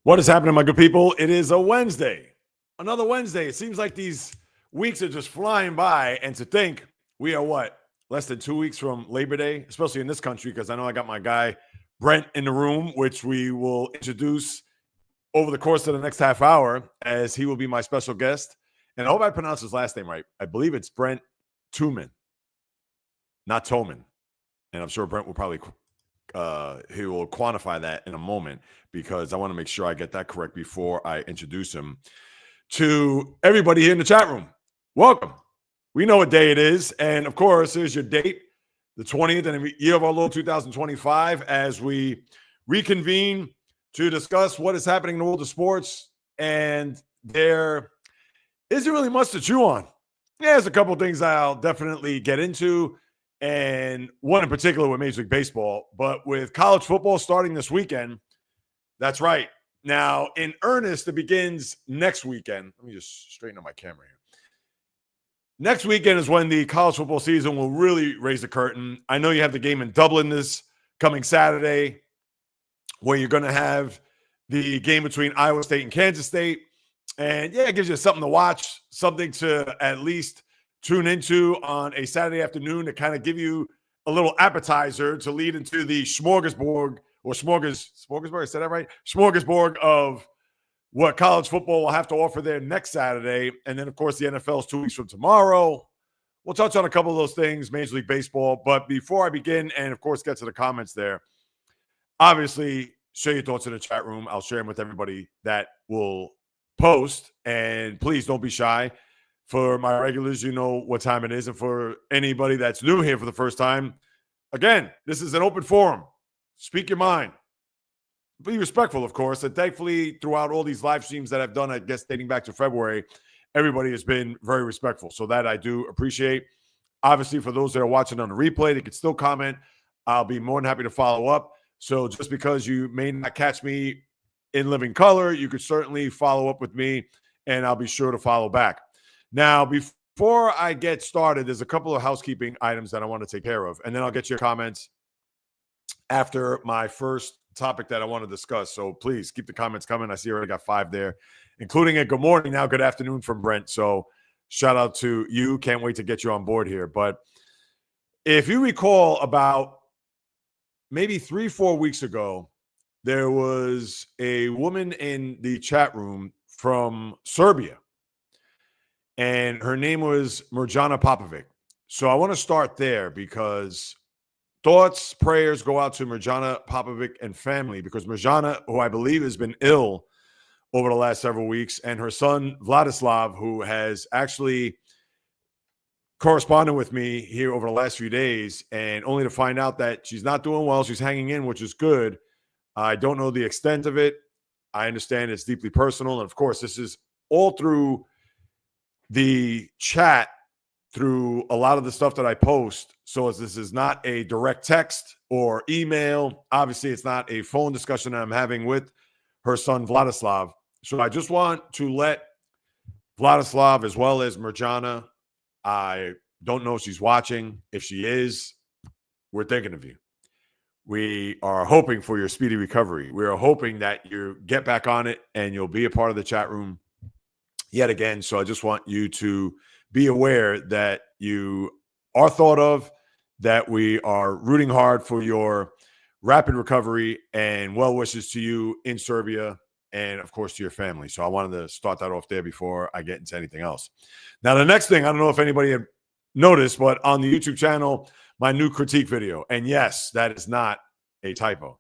What is happening, my good people? It is a Wednesday. Another Wednesday. It seems like these weeks are just flying by. And to think we are what? Less than 2 weeks from Labor Day, especially in this country, because I know I got my guy Brent in the room, which we will introduce over the course of the next half hour as he will be my special guest. And I hope I pronounce his last name right. I believe it's Brent Tuman, not Toman. And I'm sure Brent will probably he will quantify that in a moment because I want to make sure I get that correct before I introduce him to everybody here in the chat room. Welcome. We know what day it is. And of course, here's your date, the 20th and year of our Lord 2025, as we reconvene to discuss what is happening in the world of sports. And there isn't really much to chew on. Yeah, there's a couple of things I'll definitely get into, and one in particular with Major League Baseball. But with college football starting this weekend, that's right. Now, in earnest, it begins next weekend. Let me just straighten up my camera here. Next weekend is when the college football season will really raise the curtain. I know you have the game in Dublin this coming Saturday, where you're going to have the game between Iowa State and Kansas State. And yeah, it gives you something to watch, something to at least tune into on a Saturday afternoon to kind of give you a little appetizer to lead into the smorgasbord or smorgasbord, I said that right? Smorgasbord of what college football will have to offer there next Saturday. And then, of course, the NFL is 2 weeks from tomorrow. We'll touch on a couple of those things, Major League Baseball. But before I begin and, of course, get to the comments there, obviously, share your thoughts in the chat room. I'll share them with everybody that will post. And please don't be shy. For my regulars, you know what time it is. And for anybody that's new here for the first time, again, this is an open forum. Speak your mind. Be respectful, of course. And thankfully, throughout all these live streams that I've done, I guess dating back to February, everybody has been very respectful. So that I do appreciate. Obviously, for those that are watching on the replay, they can still comment. I'll be more than happy to follow up. So just because you may not catch me in living color, you could certainly follow up with me, and I'll be sure to follow back. Now, before I get started, there's a couple of housekeeping items that I want to take care of, and then I'll get your comments after my first topic that I want to discuss. So please keep the comments coming. I see I already got 5 there, including a good morning now, good afternoon from Brent. So shout out to you. Can't wait to get you on board here. But if you recall, about maybe 3-4 weeks ago, there was a woman in the chat room from Serbia, and her name was Mirjana Popovic. So I want to start there because thoughts, prayers go out to Mirjana Popovic and family, because Mirjana, who I believe has been ill over the last several weeks, and her son, Vladislav, who has actually corresponded with me here over the last few days, and only to find out that she's not doing well. She's hanging in, which is good. I don't know the extent of it. I understand it's deeply personal. And of course, this is all through the chat, through a lot of the stuff that I post. So this is not a direct text or email. Obviously, it's not a phone discussion that I'm having with her son, Vladislav. So I just want to let Vladislav, as well as Mirjana, I don't know if she's watching. If she is, we're thinking of you. We are hoping for your speedy recovery. We are hoping that you get back on it and you'll be a part of the chat room yet again. So I just want you to be aware that you are thought of, that we are rooting hard for your rapid recovery, and well wishes to you in Serbia and, of course, to your family. So I wanted to start that off there before I get into anything else. Now, the next thing, I don't know if anybody had noticed, but on the YouTube channel, my new critique video. And yes, that is not a typo.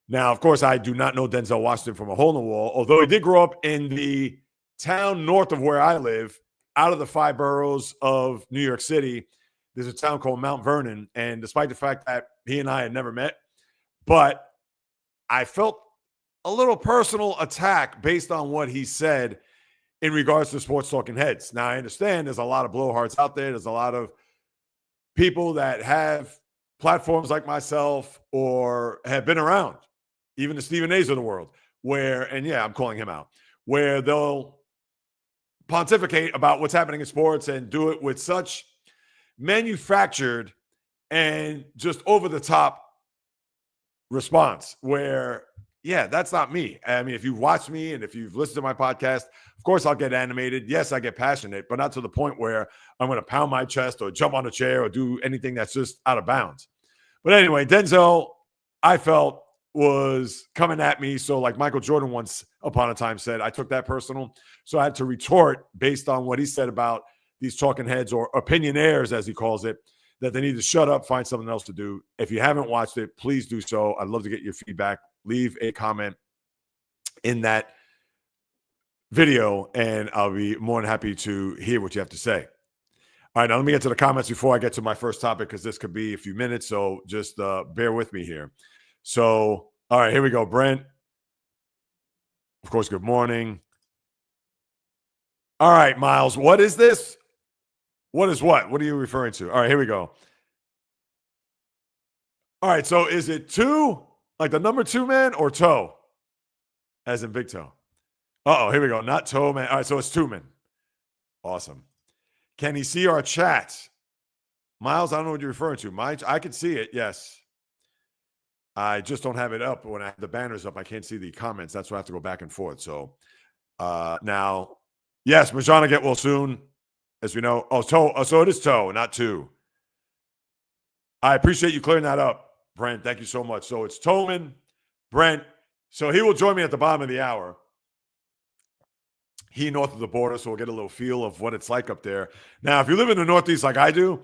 Now, of course, I do not know Denzel Washington from a hole in the wall, although he did grow up in the town north of where I live, out of the 5 boroughs of New York City. There's a town called Mount Vernon. And despite the fact that he and I had never met, but I felt a little personal attack based on what he said in regards to sports talking heads. Now, I understand there's a lot of blowhards out there. There's a lot of people that have platforms like myself or have been around, even the Stephen A's of the world, where, and yeah, I'm calling him out, where they'll pontificate about what's happening in sports and do it with such manufactured and just over the top response, where yeah, that's not me. I mean, if you've watched me and if you've listened to my podcast, of course I'll get animated. Yes, I get passionate, but not to the point where I'm going to pound my chest or jump on a chair or do anything that's just out of bounds. But anyway, Denzel, I felt, was coming at me. So, like Michael Jordan once upon a time said, I took that personal. So I had to retort based on what he said about these talking heads or opinionaires, as he calls it, that they need to shut up, find something else to do. If you haven't watched it, please do so. I'd love to get your feedback. Leave a comment in that video, and I'll be more than happy to hear what you have to say. All right, now let me get to the comments before I get to my first topic, because this could be a few minutes, so just bear with me here. So, all right, here we go. Brent, of course, good morning. All right, Miles, what is this? What is what? What are you referring to? All right, here we go. All right, so is it two, like the number 2 man, or toe, as in big toe? Uh-oh, here we go. Not toe man. All right, so it's 2 men. Awesome. Can he see our chat? Miles, I don't know what you're referring to. I can see it, yes. I just don't have it up. When I have the banners up, I can't see the comments. That's why I have to go back and forth. So now, yes, Majana get well soon, as we know. Oh, toe. Oh, so it is toe, not 2. I appreciate you clearing that up, Brent. Thank you so much. So it's Toman, Brent. So he will join me at the bottom of the hour. He north of the border, so we'll get a little feel of what it's like up there. Now, if you live in the Northeast like I do,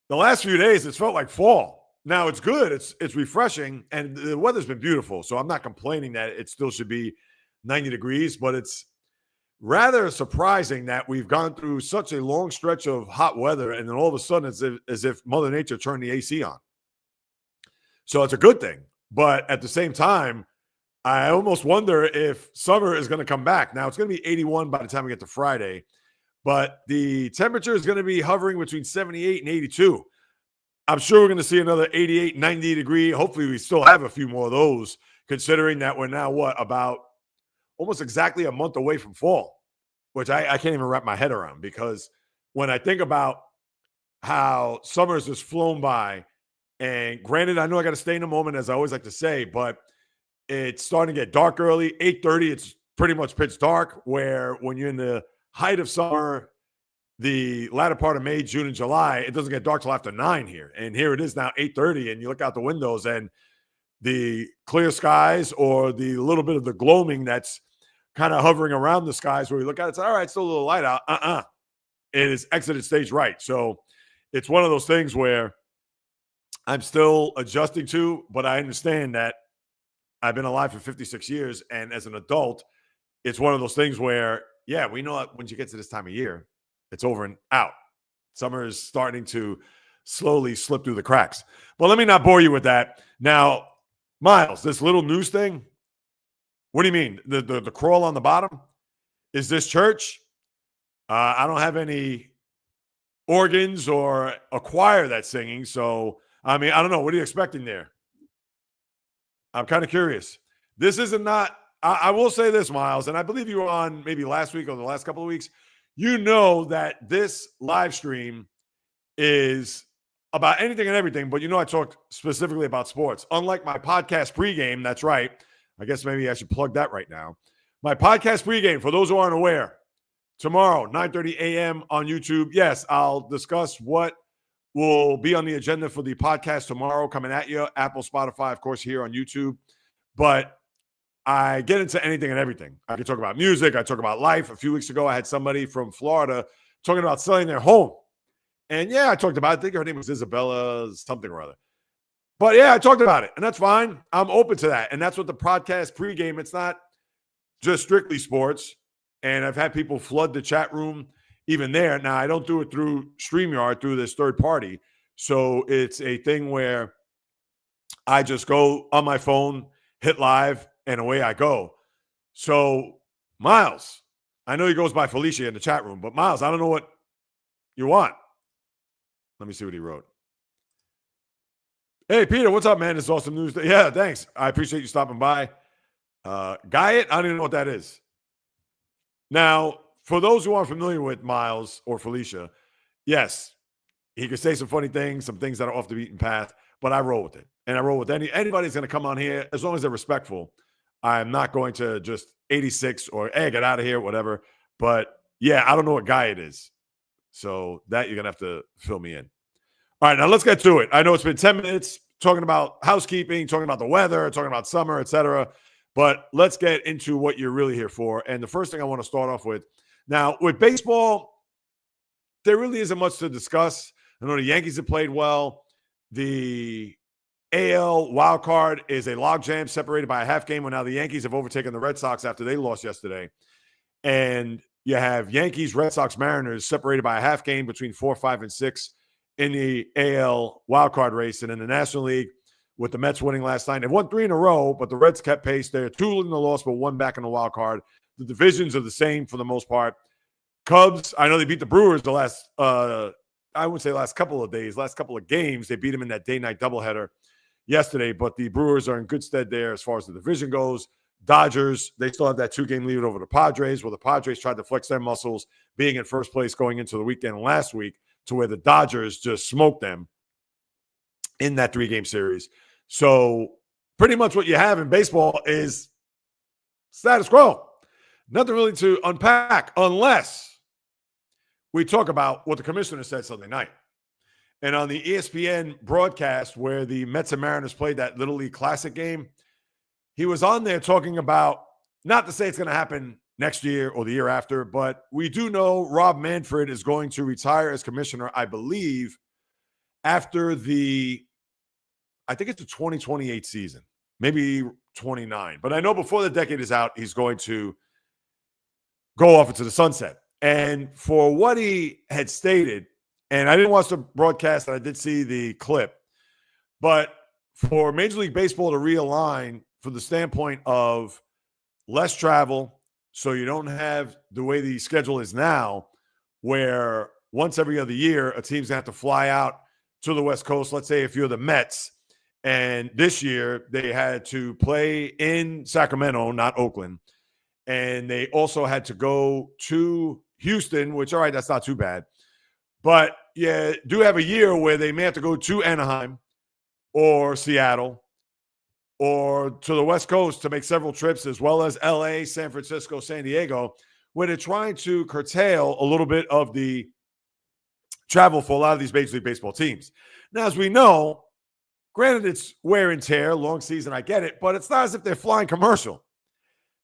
the last few days, it's felt like fall. Now, it's good. It's refreshing, and the weather's been beautiful, so I'm not complaining that it still should be 90 degrees, but it's rather surprising that we've gone through such a long stretch of hot weather, and then all of a sudden, it's as if Mother Nature turned the AC on. So it's a good thing. But at the same time, I almost wonder if summer is going to come back. Now, it's going to be 81 by the time we get to Friday, but the temperature is going to be hovering between 78 and 82. I'm sure we're going to see another 88, 90 degree. Hopefully, we still have a few more of those, considering that we're now, about almost exactly a month away from fall, which I can't even wrap my head around, because when I think about how summer has just flown by, and granted, I know I got to stay in a moment, as I always like to say, but it's starting to get dark early. 8:30, it's pretty much pitch dark, where when you're in the height of summer, the latter part of May, June, and July, it doesn't get dark till after 9 here. And here it is now, 8:30, and you look out the windows, and the clear skies, or the little bit of the gloaming that's kind of hovering around the skies, where you look at it, it's all right, it's still a little light out. It is exited stage right. So it's one of those things where I'm still adjusting to, but I understand that I've been alive for 56 years, and as an adult, it's one of those things where, yeah, we know that when you get to this time of year, it's over and out. Summer is starting to slowly slip through the cracks. But let me not bore you with that. Now, Miles, this little news thing, what do you mean? The crawl on the bottom? Is this church? I don't have any organs or a choir that's singing. So, I mean, I don't know. What are you expecting there? I'm kind of curious. This isn't not, I will say this, Miles, and I believe you were on maybe last week or the last couple of weeks. You know that this live stream is about anything and everything, but I talked specifically about sports. Unlike my podcast pregame, that's right. I guess maybe I should plug that right now. My podcast pregame, for those who aren't aware, tomorrow, 9:30 a.m. on YouTube. Yes, I'll discuss what will be on the agenda for the podcast tomorrow, coming at you, Apple, Spotify, of course, here on YouTube. But I get into anything and everything. I can talk about music. I talk about life. A few weeks ago, I had somebody from Florida talking about selling their home. And yeah, I talked about it. I think her name was Isabella something or other. But yeah, I talked about it, and that's fine. I'm open to that. And that's what the podcast pregame, it's not just strictly sports. And I've had people flood the chat room even there. Now, I don't do it through StreamYard, through this third party. So it's a thing where I just go on my phone, hit live, and away I go. So, Miles, I know he goes by Felicia in the chat room, but Miles, I don't know what you want. Let me see what he wrote. Hey, Peter, what's up, man? It's awesome news. Yeah, thanks. I appreciate you stopping by. Guyet, I don't even know what that is. Now, for those who aren't familiar with Miles or Felicia, yes, he could say some funny things, some things that are off the beaten path, but I roll with it. And I roll with anybody's going to come on here, as long as they're respectful, I'm not going to just 86 or, hey, get out of here, whatever. But yeah, I don't know what guy it is. So that you're going to have to fill me in. All right, now let's get to it. I know it's been 10 minutes talking about housekeeping, talking about the weather, talking about summer, etc. But let's get into what you're really here for. And the first thing I want to start off with, now with baseball, there really isn't much to discuss. I know the Yankees have played well. The AL wild card is a logjam separated by a half game. Well, now the Yankees have overtaken the Red Sox after they lost yesterday. And you have Yankees, Red Sox, Mariners separated by a half game between 4, 5, and 6 in the AL wildcard race. And in the National League, with the Mets winning last night, they've won 3 in a row, but the Reds kept pace. They're 2 in the loss, but 1 back in the wild card. The divisions are the same for the most part. Cubs, I know they beat the Brewers the last, I wouldn't say last couple of days, last couple of games. They beat them in that day-night doubleheader yesterday, but the Brewers are in good stead there as far as the division goes. Dodgers, they still have that 2-game lead over the Padres. Well, the Padres tried to flex their muscles being in first place going into the weekend last week to where the Dodgers just smoked them in that 3-game series. So pretty much what you have in baseball is status quo. Nothing really to unpack unless we talk about what the commissioner said Sunday night. And on the ESPN broadcast where the Mets and Mariners played that Little League Classic game, he was on there talking about, not to say it's going to happen next year or the year after, but we do know Rob Manfred is going to retire as commissioner, I believe, after I think it's the 2028 season, maybe 29. But I know before the decade is out, he's going to go off into the sunset. And for what he had stated, and I didn't watch the broadcast, and I did see the clip, but for Major League Baseball to realign from the standpoint of less travel, so you don't have the way the schedule is now, where once every other year, a team's going to have to fly out to the West Coast. Let's say if you're the Mets, and this year they had to play in Sacramento, not Oakland, and they also had to go to Houston, which, all right, that's not too bad. But yeah, do have a year where they may have to go to Anaheim or Seattle or to the West Coast to make several trips, as well as LA, San Francisco, San Diego, where they're trying to curtail a little bit of the travel for a lot of these Major League Baseball teams. Now, as we know, granted, it's wear and tear, long season, I get it, but it's not as if they're flying commercial.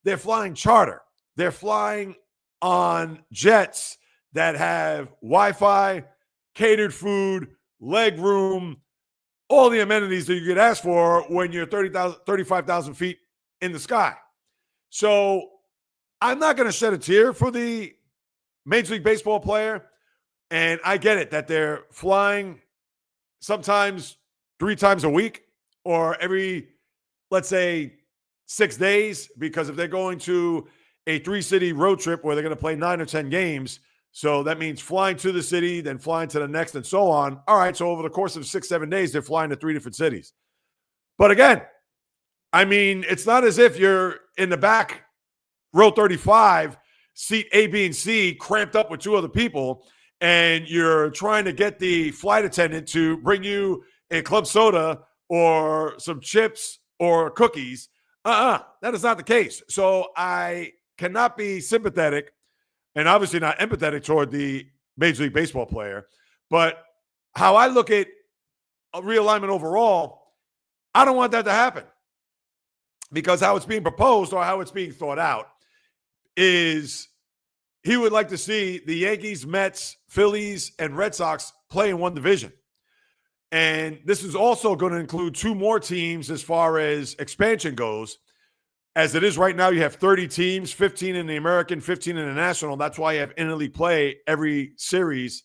They're flying charter. They're flying on jets that have Wi-Fi, catered food, leg room, all the amenities that you could ask for when you're 35,000 feet in the sky. So I'm not going to shed a tear for the Major League Baseball player. And I get it that they're flying sometimes 3 times a week or every, let's say, 6 days, because if they're going to a 3-city road trip where they're going to play 9 or 10 games, so that means flying to the city, then flying to the next, and so on. All right, so over the course of 6-7 days, they're flying to 3 different cities. But again, I mean, it's not as if you're in the back row 35, seat A, B, and C, cramped up with 2 other people, and you're trying to get the flight attendant to bring you a club soda or some chips or cookies. That is not the case. So I cannot be sympathetic and obviously not empathetic toward the Major League Baseball player. But how I look at a realignment overall, I don't want that to happen, because how it's being proposed or how it's being thought out is he would like to see the Yankees, Mets, Phillies, and Red Sox play in one division. And this is also going to include 2 more teams as far as expansion goes. As it is right now, you have 30 teams, 15 in the American, 15 in the National. That's why you have interleague play every series,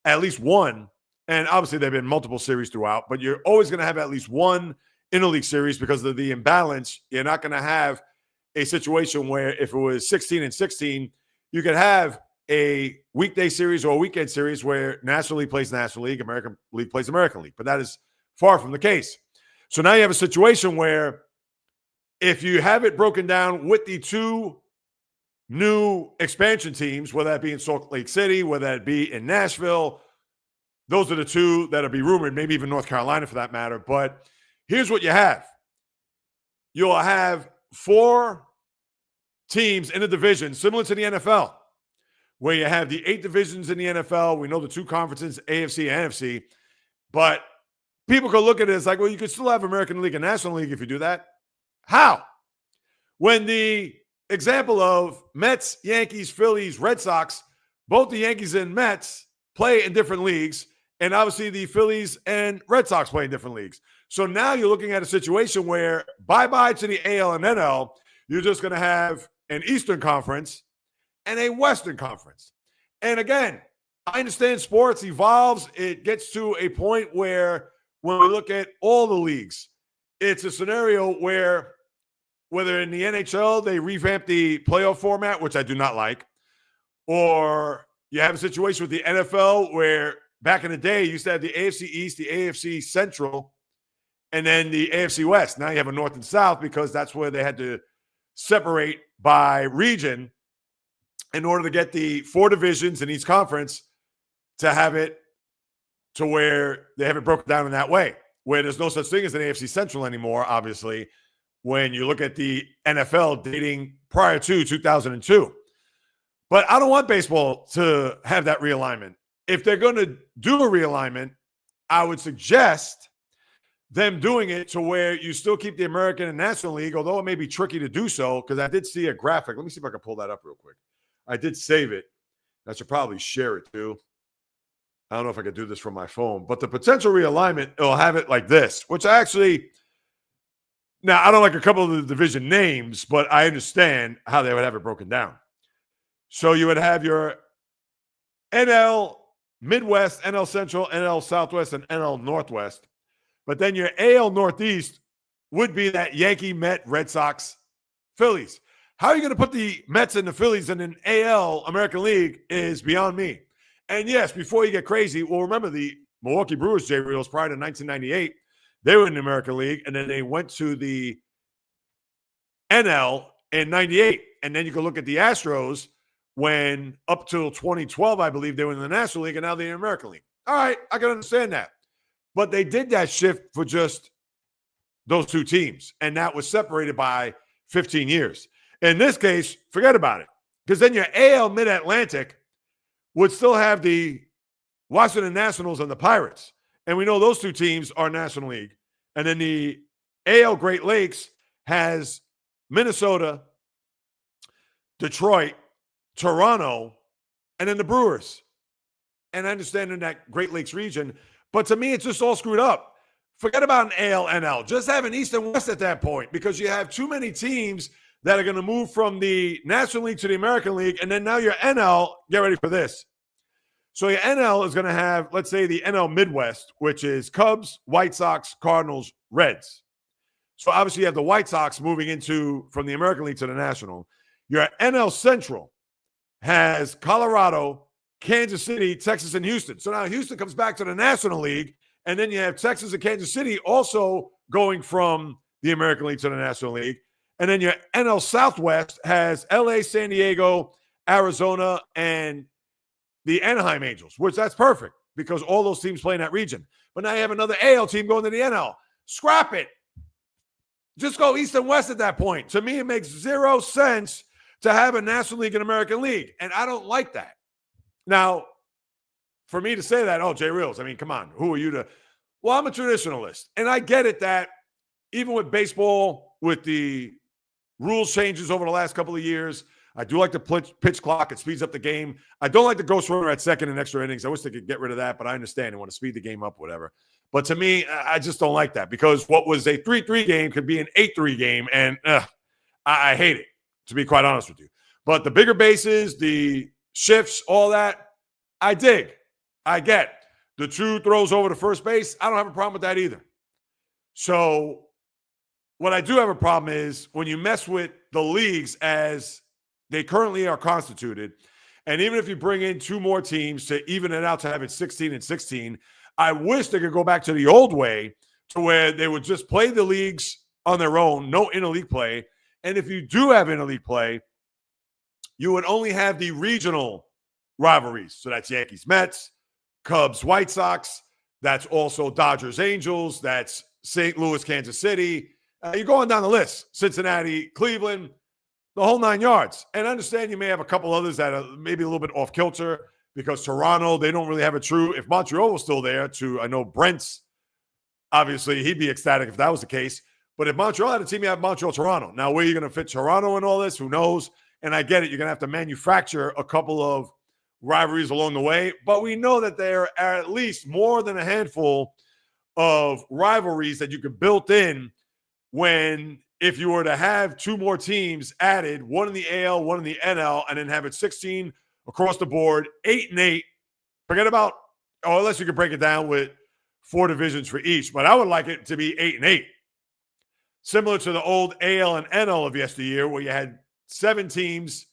at least one. And obviously, there have been multiple series throughout, but you're always going to have at least one interleague series because of the imbalance. You're not going to have a situation where if it was 16 and 16, you could have a weekday series or a weekend series where National League plays National League, American League plays American League. But that is far from the case. So now you have a situation where if you have it broken down with the 2 new expansion teams, whether that be in Salt Lake City, whether that be in Nashville, those are the 2 that will be rumored, maybe even North Carolina for that matter. But here's what you have. You'll have 4 teams in a division, similar to the NFL, where you have the 8 divisions in the NFL. We know the 2 conferences, AFC and NFC. But people could look at it as like, well, you could still have American League and National League if you do that. How? When the example of Mets, Yankees, Phillies, Red Sox, both the Yankees and Mets play in different leagues, and obviously the Phillies and Red Sox play in different leagues. So now you're looking at a situation where bye-bye to the AL and NL, you're just going to have an Eastern Conference and a Western Conference. And again, I understand sports evolves. It gets to a point where when we look at all the leagues, it's a scenario where whether in the NHL they revamp the playoff format, which I do not like, or you have a situation with the NFL where back in the day you used to have the AFC East, the AFC Central, and then the AFC West. Now you have a North and South because that's where they had to separate by region in order to get the 4 divisions in each conference to have it to where they have it broken down in that way, where there's no such thing as an AFC Central anymore, obviously, when you look at the NFL dating prior to 2002. But I don't want baseball to have that realignment. If they're going to do a realignment, I would suggest them doing it to where you still keep the American and National League, although it may be tricky to do so, because I did see a graphic. Let me see if I can pull that up real quick. I did save it. I should probably share it too. I don't know if I could do this from my phone, but the potential realignment, it'll have it like this, which I actually, now I don't like a couple of the division names, but I understand how they would have it broken down. So you would have your NL Midwest, NL Central, NL Southwest, and NL Northwest. But then your AL Northeast would be that Yankee, Met, Red Sox, Phillies. How are you going to put the Mets and the Phillies in an AL American League is beyond me. And yes, before you get crazy, well, remember the Milwaukee Brewers, Jay Reels, prior to 1998, they were in the American League, and then they went to the NL in 98. And then you can look at the Astros when up till 2012, I believe, they were in the National League, and now they're in the American League. All right, I can understand that. But they did that shift for just those 2 teams, and that was separated by 15 years. In this case, forget about it, because then your AL Mid-Atlantic would still have the Washington Nationals and the Pirates. And we know those 2 teams are National League. And then the AL Great Lakes has Minnesota, Detroit, Toronto, and then the Brewers. And I understand in that Great Lakes region. But to me, it's just all screwed up. Forget about an AL, NL. Just have an East and West at that point, because you have too many teams that are going to move from the National League to the American League. And then now your NL, get ready for this. So your NL is going to have, let's say, the NL Midwest, which is Cubs, White Sox, Cardinals, Reds. So obviously you have the White Sox moving into from the American League to the National. Your NL Central has Colorado, Kansas City, Texas, and Houston. So now Houston comes back to the National League, and then you have Texas and Kansas City also going from the American League to the National League. And then your NL Southwest has LA, San Diego, Arizona, and the Anaheim Angels, which that's perfect because all those teams play in that region. But now you have another AL team going to the NL. Scrap it. Just go East and West at that point. To me, it makes 0 sense to have a National League and American League, and I don't like that. Now, for me to say that, oh, Jay Reels, I mean, come on, who are you to? Well, I'm a traditionalist, and I get it that even with baseball, with the rules changes over the last couple of years, I do like the pitch clock. It speeds up the game. I don't like the ghost runner at second in extra innings. I wish they could get rid of that, but I understand they want to speed the game up, whatever. But to me, I just don't like that because what was a 3-3 game could be an 8-3 game, and I hate it, to be quite honest with you. But the bigger bases, the shifts, all that, I dig. I get. The 2 throws over to first base, I don't have a problem with that either. So what I do have a problem is when you mess with the leagues as they currently are constituted, and even if you bring in 2 more teams to even it out to have it 16 and 16, I wish they could go back to the old way to where they would just play the leagues on their own, no interleague play. And if you do have interleague play, you would only have the regional rivalries. So that's Yankees, Mets, Cubs, White Sox. That's also Dodgers, Angels. That's St. Louis, Kansas City. You're going down the list. Cincinnati, Cleveland, the whole 9 yards. And I understand you may have a couple others that are maybe a little bit off kilter because Toronto, they don't really have a true. If Montreal was still there, I know Brent's, obviously, he'd be ecstatic if that was the case. But if Montreal had a team, you have Montreal, Toronto. Now, where are you going to fit Toronto in all this? Who knows? And I get it. You're going to have to manufacture a couple of rivalries along the way. But we know that there are at least more than a handful of rivalries that you could build in when if you were to have 2 more teams added, one in the AL, one in the NL, and then have it 16 across the board, 8-8. Forget about, unless you could break it down with 4 divisions for each. But I would like it to be 8-8. Similar to the old AL and NL of yesteryear, where you had 7 teams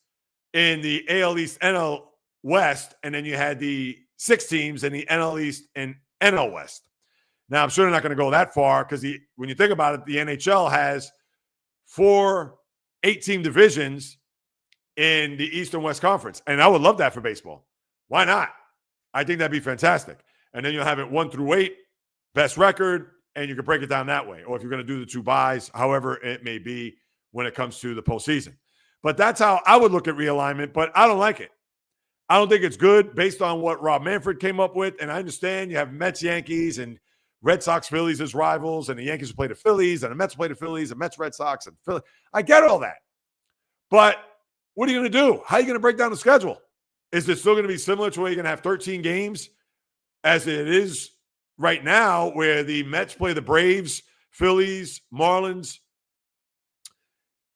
in the AL East, NL West, and then you had the 6 teams in the NL East and NL West. Now, I'm sure they're not going to go that far because when you think about it, the NHL has 4 8-team divisions in the East and West Conference. And I would love that for baseball. Why not? I think that'd be fantastic. And then you'll have it 1 through 8, best record, and you can break it down that way. Or if you're going to do the 2 buys, however it may be when it comes to the postseason. But that's how I would look at realignment, but I don't like it. I don't think it's good based on what Rob Manfred came up with. And I understand you have Mets, Yankees, and Red Sox, Phillies as rivals, and the Yankees play the Phillies, and the Mets play the Phillies, and Mets, Red Sox, and Philly. I get all that. But what are you going to do? How are you going to break down the schedule? Is it still going to be similar to where you're going to have 13 games as it is right now, where the Mets play the Braves, Phillies, Marlins,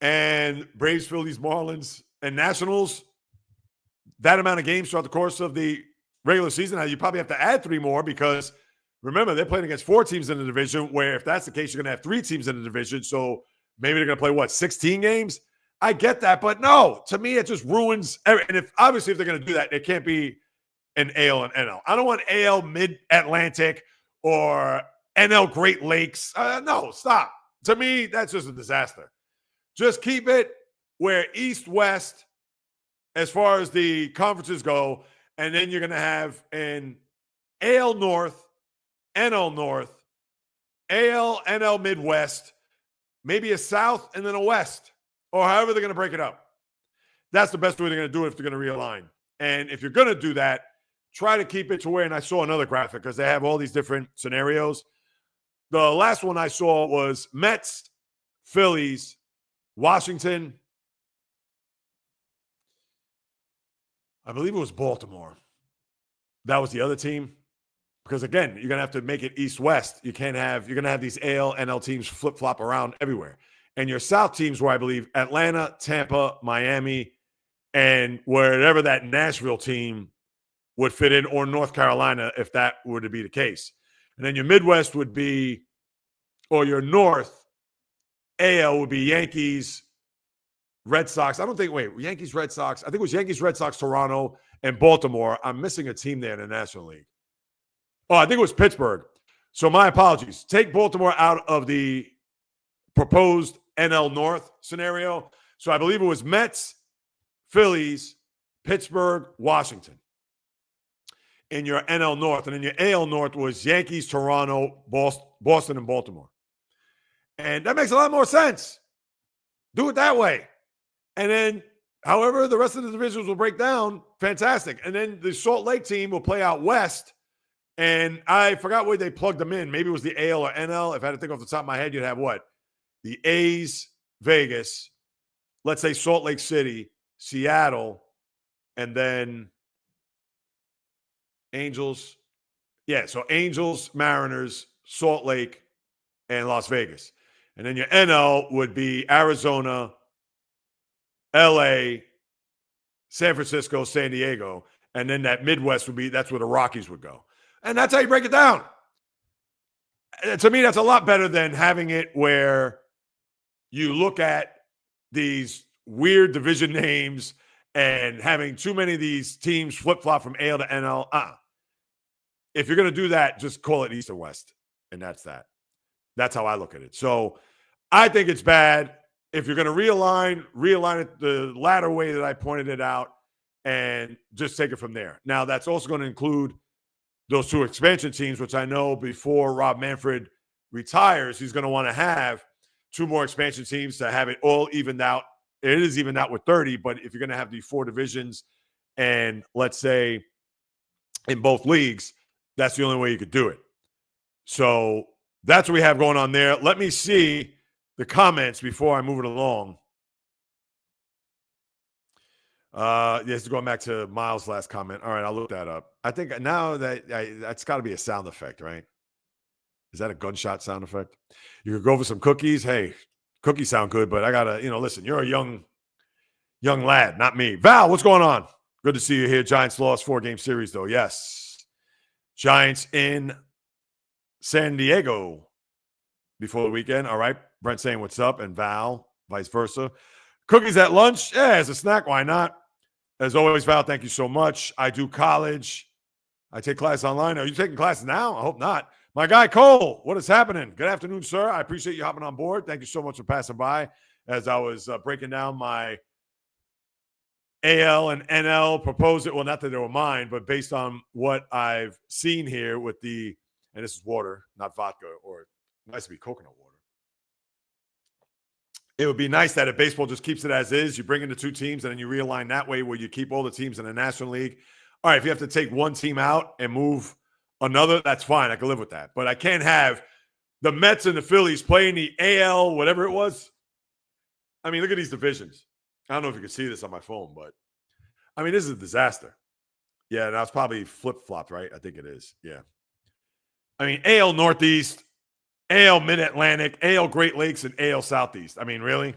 and Braves, Phillies, Marlins, and Nationals? That amount of games throughout the course of the regular season. Now, you probably have to add 3 more because – remember, they're playing against 4 teams in the division, where if that's the case, you're going to have 3 teams in the division. So maybe they're going to play, 16 games? I get that. But no, to me, it just ruins. And if they're going to do that, it can't be an AL and NL. I don't want AL Mid-Atlantic or NL Great Lakes. No, stop. To me, that's just a disaster. Just keep it where East-West, as far as the conferences go, and then you're going to have an AL North, NL North, AL, NL Midwest, maybe a South, and then a West, or however they're going to break it up. That's the best way they're going to do it if they're going to realign. And if you're going to do that, try to keep it to where, and I saw another graphic because they have all these different scenarios. The last one I saw was Mets, Phillies, Washington. I believe it was Baltimore. That was the other team. Because, again, you're going to have to make it East-West. You're going to have these AL, NL teams flip-flop around everywhere. And your South teams were, I believe, Atlanta, Tampa, Miami, and wherever that Nashville team would fit in, or North Carolina, if that were to be the case. And then your Midwest would be, or your North AL would be Yankees, Red Sox. Yankees, Red Sox. I think it was Yankees, Red Sox, Toronto, and Baltimore. I'm missing a team there in the National League. Oh, I think it was Pittsburgh. So my apologies. Take Baltimore out of the proposed NL North scenario. So I believe it was Mets, Phillies, Pittsburgh, Washington in your NL North. And in your AL North was Yankees, Toronto, Boston, and Baltimore. And that makes a lot more sense. Do it that way. And then, however, the rest of the divisions will break down. Fantastic. And then the Salt Lake team will play out West. And I forgot where they plugged them in. Maybe it was the AL or NL. If I had to think off the top of my head, you'd have what? The A's, Vegas, let's say Salt Lake City, Seattle, and then Angels. Yeah, so Angels, Mariners, Salt Lake, and Las Vegas. And then your NL would be Arizona, LA, San Francisco, San Diego. And then that Midwest would be, that's where the Rockies would go. And that's how you break it down. To me, that's a lot better than having it where you look at these weird division names and having too many of these teams flip-flop from AL to NL. If you're going to do that, just call it East and West. And that's that. That's how I look at it. So I think it's bad. If you're going to realign it the latter way that I pointed it out and just take it from there. Now, that's also going to include those two expansion teams, which I know before Rob Manfred retires, he's going to want to have 2 more expansion teams to have it all evened out. It is evened out with 30, but if you're going to have the 4 divisions and let's say in both leagues, that's the only way you could do it. So that's what we have going on there. Let me see the comments before I move it along. Yes, going back to Miles' last comment. All right, I'll look that up. I think now that's got to be a sound effect, right? Is that a gunshot sound effect? You could go for some cookies. Hey, cookies sound good, but I gotta, listen, you're a young lad, not me. Val, what's going on? Good to see you here. Giants lost 4-game series, though. Yes. Giants in San Diego before the weekend. All right. Brent saying what's up, and Val, vice versa. Cookies at lunch? Yeah, as a snack, why not? As always, Val, thank you so much. I do college. I take classes online. Are you taking classes now? I hope not. My guy, Cole, what is happening? Good afternoon, sir. I appreciate you hopping on board. Thank you so much for passing by as I was breaking down my AL and NL proposal. Well, not that they were mine, but based on what I've seen here with and this is water, not vodka, or it nice to be coconut water. It would be nice that if baseball just keeps it as is, you bring in the 2 teams and then you realign that way where you keep all the teams in the National League. All right, if you have to take one team out and move another, that's fine. I can live with that. But I can't have the Mets and the Phillies playing the AL, whatever it was. I mean, look at these divisions. I don't know if you can see this on my phone, but I mean, this is a disaster. Yeah, that was probably flip-flopped, right? I think it is. Yeah. I mean, AL Northeast, AL Mid-Atlantic, AL Great Lakes, and AL Southeast. I mean, really?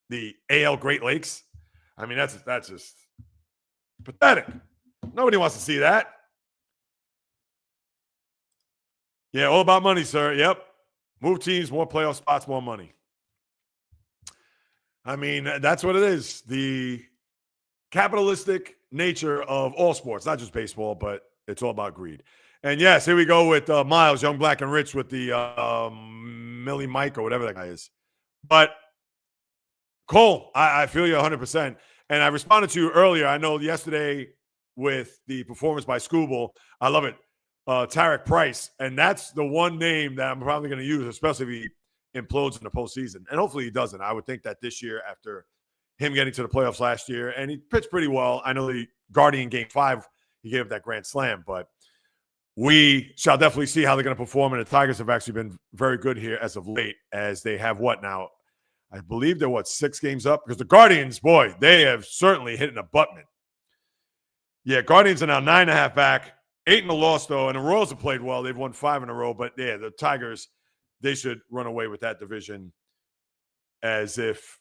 The AL Great Lakes? I mean, that's just pathetic. Nobody wants to see that. Yeah, all about money, sir. Yep. Move teams, more playoff spots, more money. I mean, that's what it is. The capitalistic nature of all sports, not just baseball, but it's all about greed. And yes, here we go with Miles, Young, Black, and Rich with the Millie Mike or whatever that guy is. But Cole, I feel you 100%. And I responded to you earlier. I know yesterday with the performance by Scooble, I love it. Tarek Price. And that's the one name that I'm probably going to use, especially if he implodes in the postseason. And hopefully he doesn't. I would think that this year, after him getting to the playoffs last year, and he pitched pretty well. I know the Guardian Game 5, he gave up that grand slam, but we shall definitely see how they're going to perform. And the Tigers have actually been very good here as of late, as they have what now? I believe they're 6 games up? Because the Guardians, boy, they have certainly hit an abutment. Yeah, Guardians are now 9.5 back, 8 in a loss, though, and the Royals have played well. They've won 5 in a row, but yeah, the Tigers, they should run away with that division as if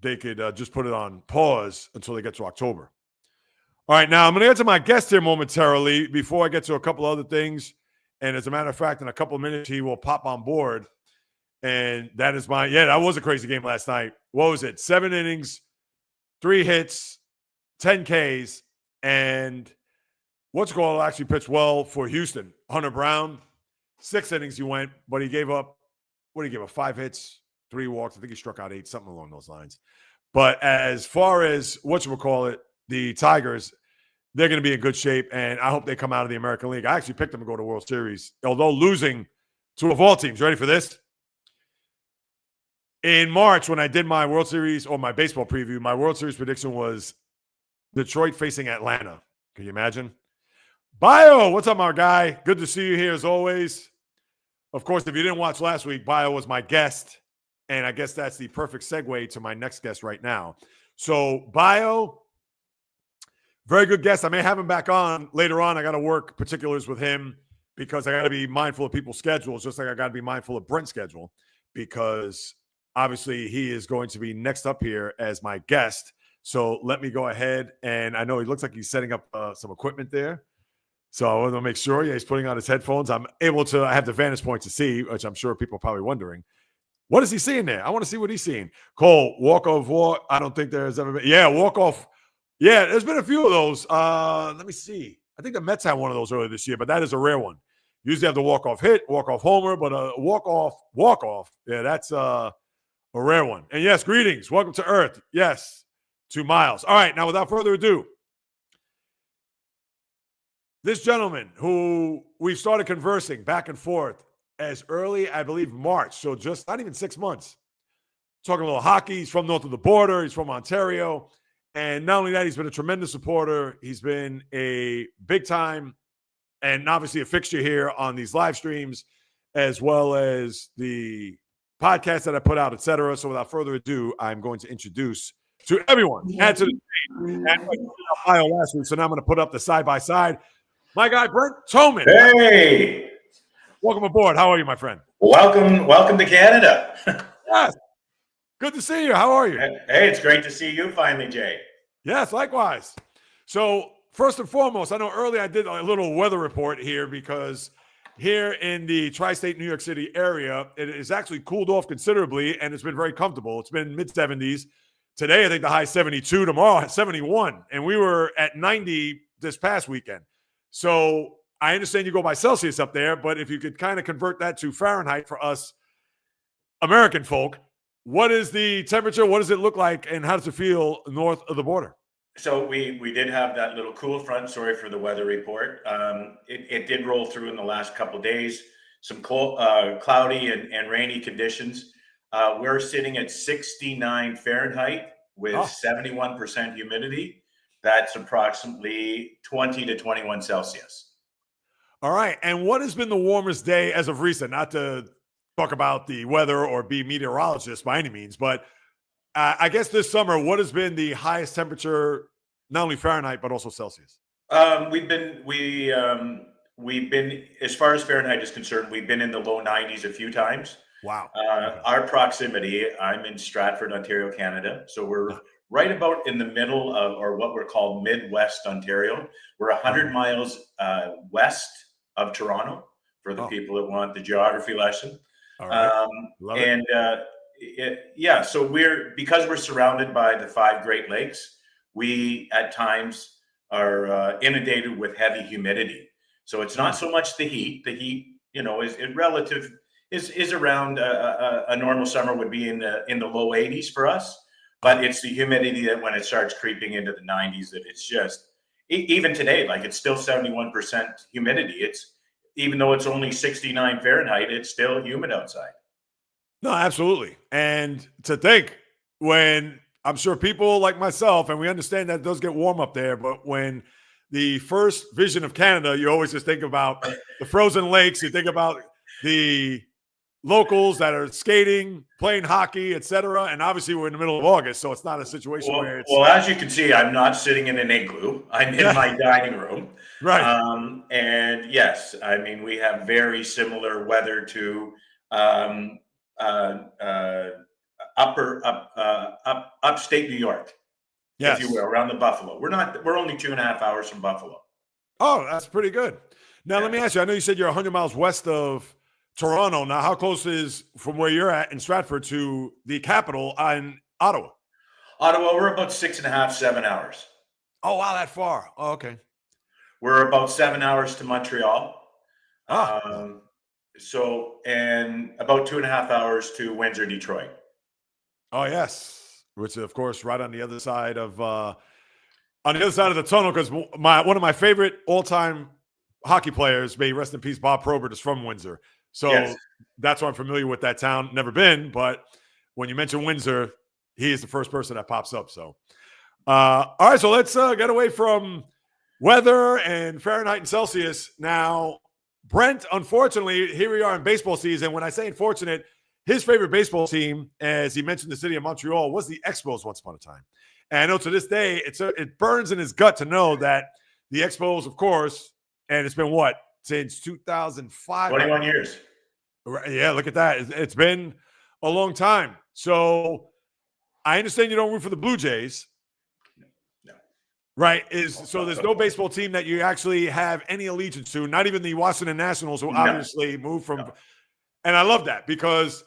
they could just put it on pause until they get to October. All right, now I'm going to get to my guest here momentarily before I get to a couple other things. And as a matter of fact, in a couple of minutes, he will pop on board. And that is that was a crazy game last night. What was it? 7 innings, 3 hits, 10 Ks. And what's called actually pitched well for Houston. Hunter Brown, 6 innings he went, but he gave up, 5 hits, 3 walks. I think he struck out 8, something along those lines. But as far as the Tigers, they're going to be in good shape, and I hope they come out of the American League. I actually picked them to go to World Series, although losing to of all teams. Ready for this? In March, when I did my World Series or my baseball preview, my World Series prediction was Detroit facing Atlanta. Can you imagine? Bio, what's up, my guy? Good to see you here as always. Of course, if you didn't watch last week, Bio was my guest, and I guess that's the perfect segue to my next guest right now. So, Bio, very good guest. I may have him back on later on. I got to work particulars with him because I got to be mindful of people's schedules, just like I got to be mindful of Brent's schedule, because obviously he is going to be next up here as my guest. So let me go ahead, and I know he looks like he's setting up some equipment there. So I want to make sure, he's putting on his headphones. I have the vantage point to see, which I'm sure people are probably wondering. What is he seeing there? I want to see what he's seeing. Cole, walk-off walk. I don't think there's ever been. Yeah, walk-off. Yeah, there's been a few of those. Let me see. I think the Mets had one of those earlier this year, but that is a rare one. Usually have the walk-off hit, walk-off homer, but a walk-off. Yeah, that's a rare one. And yes, greetings. Welcome to Earth. Yes, to Miles. All right, now without further ado, this gentleman who we've started conversing back and forth as early, I believe, March. So just not even 6 months. Talking a little hockey. He's from north of the border. He's from Ontario. And not only that, he's been a tremendous supporter. He's been a big time and obviously a fixture here on these live streams, as well as the podcast that I put out, etc. So without further ado, I'm going to introduce to everyone and to the stage. And I last week, so now I'm going to put up the side-by-side. My guy, Brent Toman. Hey. Welcome aboard. How are you, my friend? Welcome to Canada. Yes. Good to see you. How are you? Hey, it's great to see you finally, Jay. Yes, likewise. So first and foremost, I know earlier I did a little weather report here because here in the tri-state New York City area, it is actually cooled off considerably and it's been very comfortable. It's been mid-70s. Today, I think the high 72. Tomorrow, 71. And we were at 90 this past weekend. So I understand you go by Celsius up there, but if you could kind of convert that to Fahrenheit for us American folk, what is the temperature? What does it look like? And how does it feel north of the border? So we did have that little cool front. Sorry for the weather report. It did roll through in the last couple of days. Some cloudy and rainy conditions. We're sitting at 69 Fahrenheit with 71% humidity. That's approximately 20 to 21 Celsius. All right. And what has been the warmest day as of recent? Not to talk about the weather or be meteorologist by any means, but I guess this summer, what has been the highest temperature, not only Fahrenheit, but also Celsius? We've been, as far as Fahrenheit is concerned, we've been in the low 90s a few times. Wow. Our proximity, I'm in Stratford, Ontario, Canada. So we're right about in the middle of, or what we're called Midwest Ontario. We're 100 miles west of Toronto for the people that want the geography lesson. All right. So because we're surrounded by the 5 Great Lakes, we at times are inundated with heavy humidity. So it's not so much the heat. The heat, is around a normal summer would be in the low 80s for us. But it's the humidity that when it starts creeping into the 90s, that it's just, even today, like it's still 71% humidity. It's, even though it's only 69 Fahrenheit, it's still humid outside. No, absolutely. And to think, when I'm sure people like myself, and we understand that it does get warm up there, but when the first vision of Canada, you always just think about the frozen lakes, you think about the locals that are skating, playing hockey, etc. And obviously we're in the middle of August, so it's not a situation where it's... Well, as you can see, I'm not sitting in an igloo. I'm in my dining room. Right. And yes, I mean, we have very similar weather to upstate New York, if you will, around the Buffalo. We're only 2.5 hours from Buffalo. Oh, that's pretty good. Now, let me ask you, I know you said you're 100 miles west of Toronto. Now, how close is from where you're at in Stratford to the capital in Ottawa? Ottawa, we're about 6.5, 7 hours. Oh, wow, that far. Oh, okay. We're about 7 hours to Montreal. And about 2.5 hours to Windsor, Detroit. Oh, yes. Which, of course, right on the other side of the tunnel, because one of my favorite all-time hockey players, may rest in peace, Bob Probert, is from Windsor. So that's why I'm familiar with that town. Never been, but when you mention Windsor, he is the first person that pops up. So, all right, so let's get away from weather and Fahrenheit and Celsius. Now, Brent, unfortunately, here we are in baseball season. When I say unfortunate, his favorite baseball team, as he mentioned the city of Montreal, was the Expos once upon a time. And I know to this day, it burns in his gut to know that the Expos, of course, and it's been what? Since 2005. 21 years. Yeah, look at that. It's been a long time. So I understand you don't root for the Blue Jays. No. Right? So there's no baseball team that you actually have any allegiance to, not even the Washington Nationals, who obviously moved from. No. And I love that, because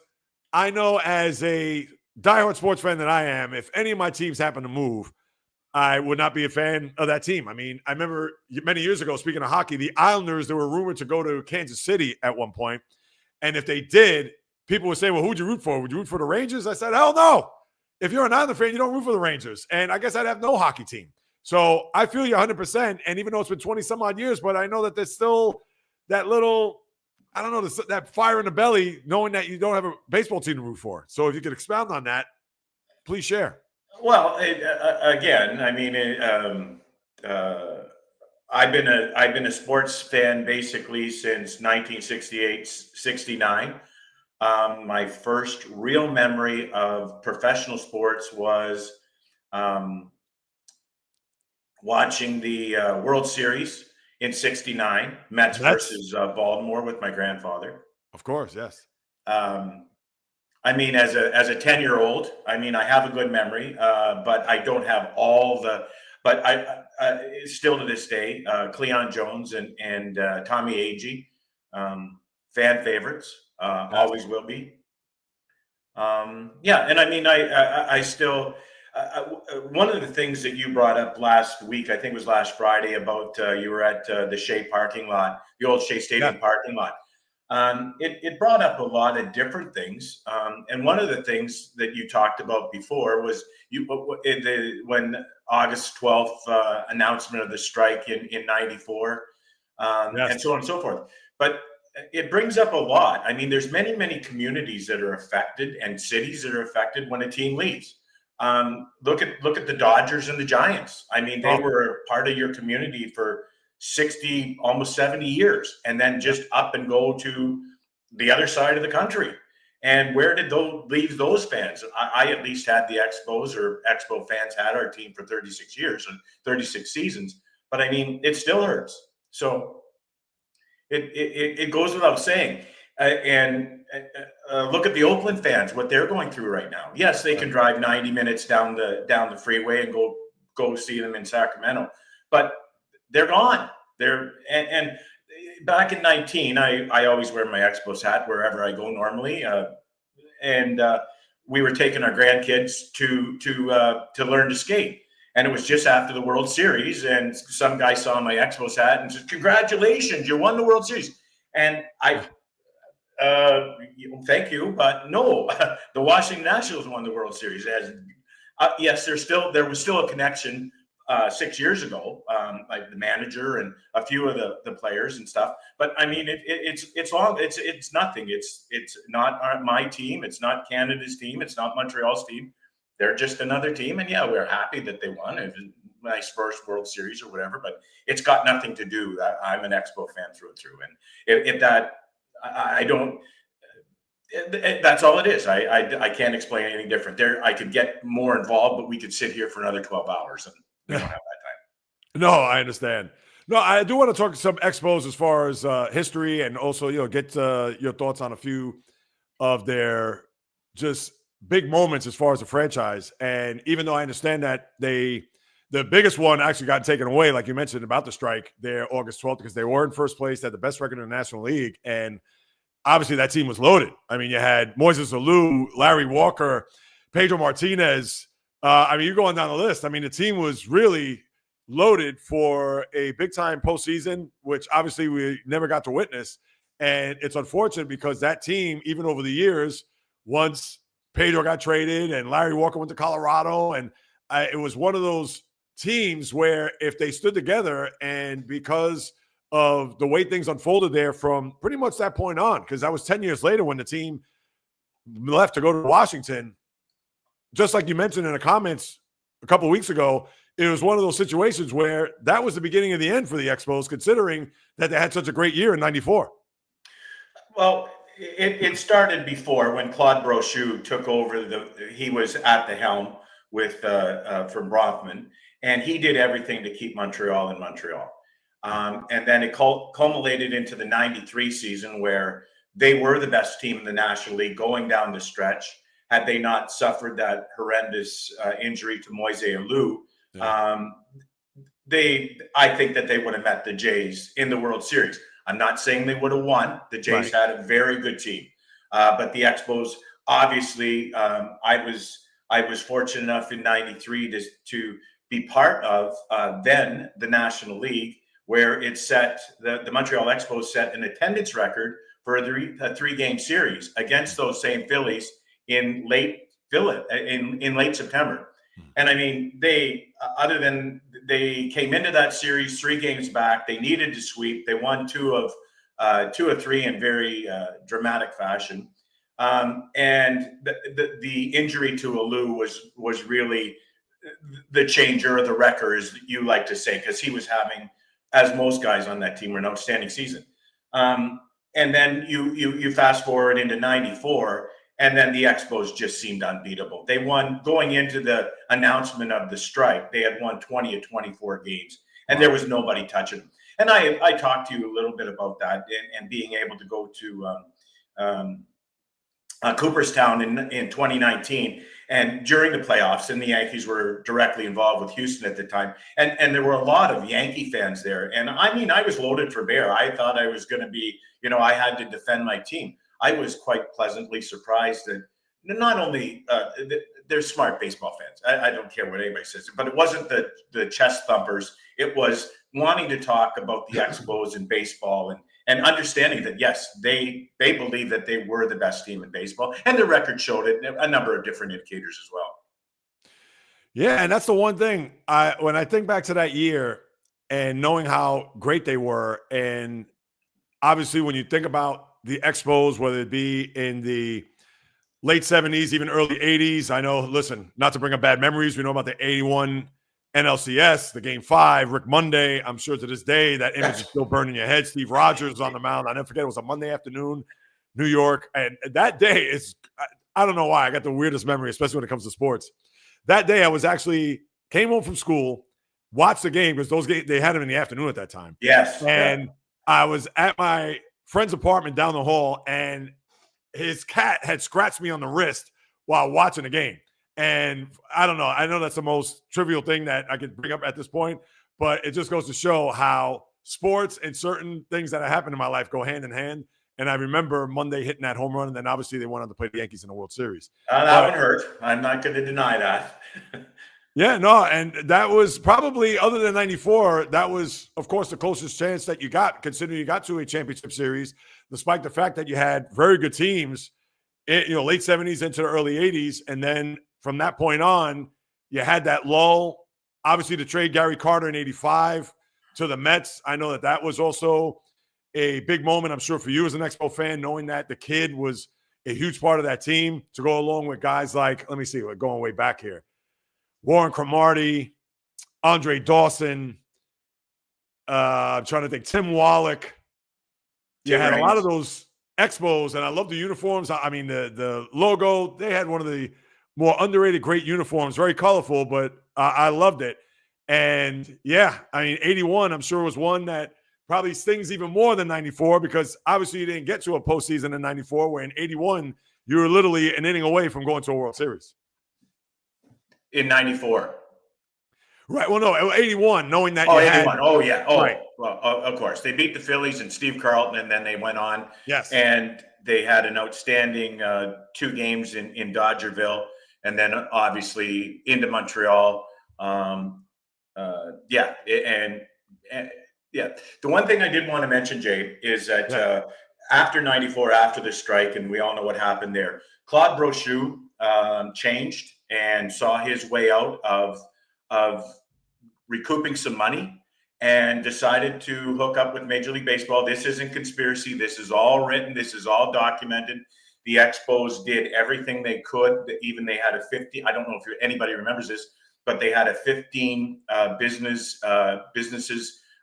I know as a diehard sports fan that I am, if any of my teams happen to move, I would not be a fan of that team. I mean, I remember many years ago, speaking of hockey, the Islanders, they were rumored to go to Kansas City at one point. And if they did, people would say, well, who'd you root for? Would you root for the Rangers? I said, hell no. If you're an Islander fan, you don't root for the Rangers. And I guess I'd have no hockey team. So I feel you 100%. And even though it's been 20 some odd years, but I know that there's still that little, I don't know, that fire in the belly, knowing that you don't have a baseball team to root for. So if you could expound on that, please share. Well, again, I mean, I've been a sports fan basically since 1968, 69. My first real memory of professional sports was um, watching the World Series in '69, Mets versus Baltimore with my grandfather. Of course, yes. Um, I mean, as a 10-year-old, I mean, I have a good memory, but I don't have all the. But still to this day, Cleon Jones and Tommy Agee, fan favorites, always will be. Yeah, and I mean, I still. One of the things that you brought up last week, I think it was last Friday, about you were at the Shea parking lot, the old Shea Stadium parking lot. It brought up a lot of different things. And one of the things that you talked about before was when August 12th announcement of the strike in 94, and so on and so forth. But it brings up a lot. I mean, there's many communities that are affected and cities that are affected when a team leaves. Look at the Dodgers and the Giants. I mean, they were part of your community for 60, almost 70 years, and then just up and go to the other side of the country. And where did those leave those fans? I at least had the Expos, or Expo fans had our team for 36 years and 36 seasons. But I mean, it still hurts. So it goes without saying. Look at the Oakland fans, what they're going through right now. Yes, they can drive 90 minutes down the freeway and go see them in Sacramento, but they're gone. And back in 19, I always wear my Expos hat wherever I go normally, and we were taking our grandkids to learn to skate. And it was just after the World Series, and some guy saw my Expos hat and said, "Congratulations, you won the World Series." And thank you, but no, the Washington Nationals won the World Series. Yes, there was still a connection 6 years ago, like the manager and a few of the players and stuff. But I mean, it's nothing. It's not my team. It's not Canada's team. It's not Montreal's team. They're just another team, and yeah, we're happy that they won. It was a nice first World Series or whatever, but it's got nothing to do. I'm an Expo fan through and through, and if that, I don't. That's all it is. I can't explain anything different. There, I could get more involved, but we could sit here for another 12 hours, and we don't have that time. No, I understand. No, I do want to talk some Expos as far as history, and also get your thoughts on a few of their just big moments as far as the franchise. And even though I understand that the biggest one actually got taken away, like you mentioned about the strike there August 12th, because they were in first place, they had the best record in the National League, and obviously that team was loaded. I mean, you had Moises Alou, Larry Walker, Pedro Martinez. I mean, you're going down the list. I mean, the team was really loaded for a big-time postseason, which obviously we never got to witness. And it's unfortunate because that team, even over the years, once Pedro got traded and Larry Walker went to Colorado, and it was one of those teams where if they stood together, and because of the way things unfolded there from pretty much that point on, because that was 10 years later when the team left to go to Washington, just like you mentioned in the comments a couple of weeks ago, it was one of those situations where that was the beginning of the end for the Expos, considering that they had such a great year in 94. Well, it started before when Claude Brochu took over. He was at the helm with from Bronfman, and he did everything to keep Montreal in Montreal. And then it culminated into the 93 season, where they were the best team in the National League going down the stretch. Had they not suffered that horrendous injury to Moise Alou, I think that they would have met the Jays in the World Series. I'm not saying they would have won. The Jays had a very good team, but the Expos, obviously, I was fortunate enough in '93 to be part of then the National League, where it set the Montreal Expos set an attendance record for a three-game series against those same Phillies in late September. And I mean, they came into that series 3 games back. They needed to sweep. They won 2 of 2 or 3 in very dramatic fashion. And the injury to Alou was really the changer, or the wrecker, as you like to say, because he was having, as most guys on that team, were an outstanding season. And then you fast forward into '94, and then the Expos just seemed unbeatable. They won, going into the announcement of the strike, they had won 20 of 24 games, and there was nobody touching them. And I talked to you a little bit about that, and being able to go to Cooperstown in 2019, and during the playoffs, and the Yankees were directly involved with Houston at the time, and there were a lot of Yankee fans there. And I mean, I was loaded for bear. I thought I was going to be, I had to defend my team. I was quite pleasantly surprised that not only they're smart baseball fans. I don't care what anybody says, but it wasn't the chest thumpers. It was wanting to talk about the Expos in baseball, and understanding that, yes, they believe that they were the best team in baseball, and the record showed it, a number of different indicators as well. Yeah, and that's the one thing when I think back to that year and knowing how great they were, and obviously when you think about the Expos, whether it be in the late 70s, even early 80s, I know, listen, not to bring up bad memories, we know about the 81 NLCS, the Game 5, Rick Monday. I'm sure to this day that image is still burning in your head. Steve Rogers on the mound. I never forget, it was a Monday afternoon, New York. And that day is, I don't know why, I got the weirdest memory, especially when it comes to sports. That day I was came home from school, watched the game, because those games, they had them in the afternoon at that time. Yes. And I was at my friend's apartment down the hall, and his cat had scratched me on the wrist while watching the game. And I don't know. I know that's the most trivial thing that I could bring up at this point, but it just goes to show how sports and certain things that have happened in my life go hand in hand. And I remember Monday hitting that home run, and then obviously they went on to play the Yankees in the World Series. That one hurt. I'm not going to deny that. Yeah, no, and that was probably, other than '94, that was, of course, the closest chance that you got, considering you got to a championship series, despite the fact that you had very good teams, late '70s into the early '80s, and then from that point on, you had that lull. Obviously, to trade Gary Carter in '85 to the Mets, I know that was also a big moment, I'm sure, for you as an Expo fan, knowing that the kid was a huge part of that team, to go along with guys like, let me see, we're going way back here, Warren Cromartie, Andre Dawson, I'm trying to think, Tim Wallach. You had a lot of those Expos, and I love the uniforms. I mean, the logo, they had one of the more underrated great uniforms, very colorful, but I loved it. And yeah, I mean, 81, I'm sure, was one that probably stings even more than 94, because obviously you didn't get to a postseason in 94, where in 81, you were literally an inning away from going to a World Series. In '94. Right. Well, no, 81, knowing that 81. Oh, yeah. Oh, right. Well, of course. They beat the Phillies and Steve Carlton, and then they went on. Yes. And they had an outstanding 2 games in Dodgerville, and then obviously into Montreal. Yeah. Yeah. The one thing I did want to mention, Jay, is that after '94, after the strike, and we all know what happened there, Claude Brochu changed and saw his way out of recouping some money, and decided to hook up with Major League Baseball. This isn't conspiracy. This is all written. This is all documented. The Expos did everything they could. Even they had a 50. I don't know if anybody remembers this, but they had a 15 businesses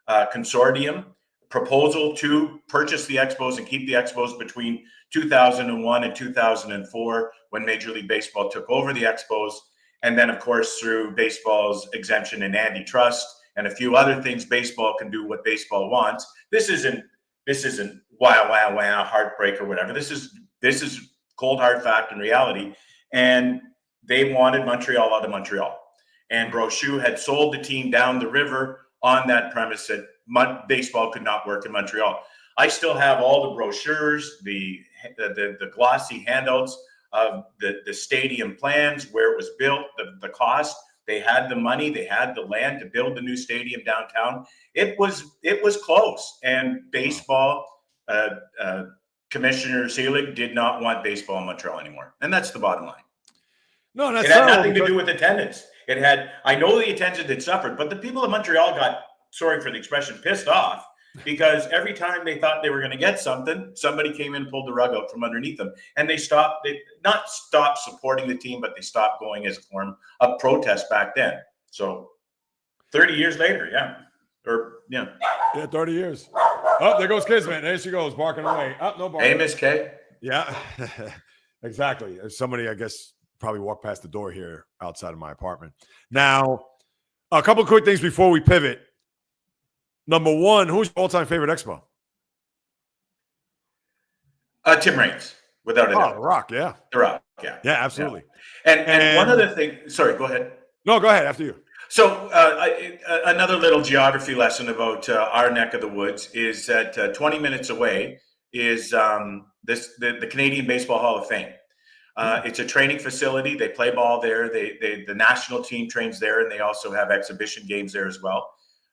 consortium proposal to purchase the Expos and keep the Expos between 2001 and 2004, when Major League Baseball took over the Expos. And then, of course, through baseball's exemption and antitrust and a few other things, baseball can do what baseball wants. This isn't wow, heartbreak or whatever. This is cold hard fact and reality. And they wanted Montreal out of Montreal. And Brochu had sold the team down the river on that premise that baseball could not work in Montreal. I still have all the brochures, the glossy handouts of the stadium plans, where it was built, the cost. They had the money, they had the land to build the new stadium downtown. It was close, and baseball, Commissioner Selig did not want baseball in Montreal anymore, and that's the bottom line. No, that's it had nothing to do with attendance. I know the attendance had suffered, but the people of Montreal got, sorry for the expression, pissed off because every time they thought they were going to get something, somebody came in and pulled the rug out from underneath them. And they not stopped supporting the team, but they stopped going as a form of protest back then. So 30 years later, yeah. Yeah, 30 years. Oh, there goes Kismet. There she goes, barking away. Oh, no barking. Hey, Miss K. Yeah, exactly. Somebody, I guess, probably walked past the door here outside of my apartment. Now, a couple of quick things before we pivot. Number one, who's your all-time favorite Expo? Tim Raines, without a doubt. The Rock, yeah. The Rock, yeah. Yeah, absolutely. Yeah. And one other thing, sorry, go ahead. No, go ahead, after you. So another little geography lesson about our neck of the woods is that 20 minutes away is the Canadian Baseball Hall of Fame. It's a training facility. They play ball there. The national team trains there, and they also have exhibition games there as well.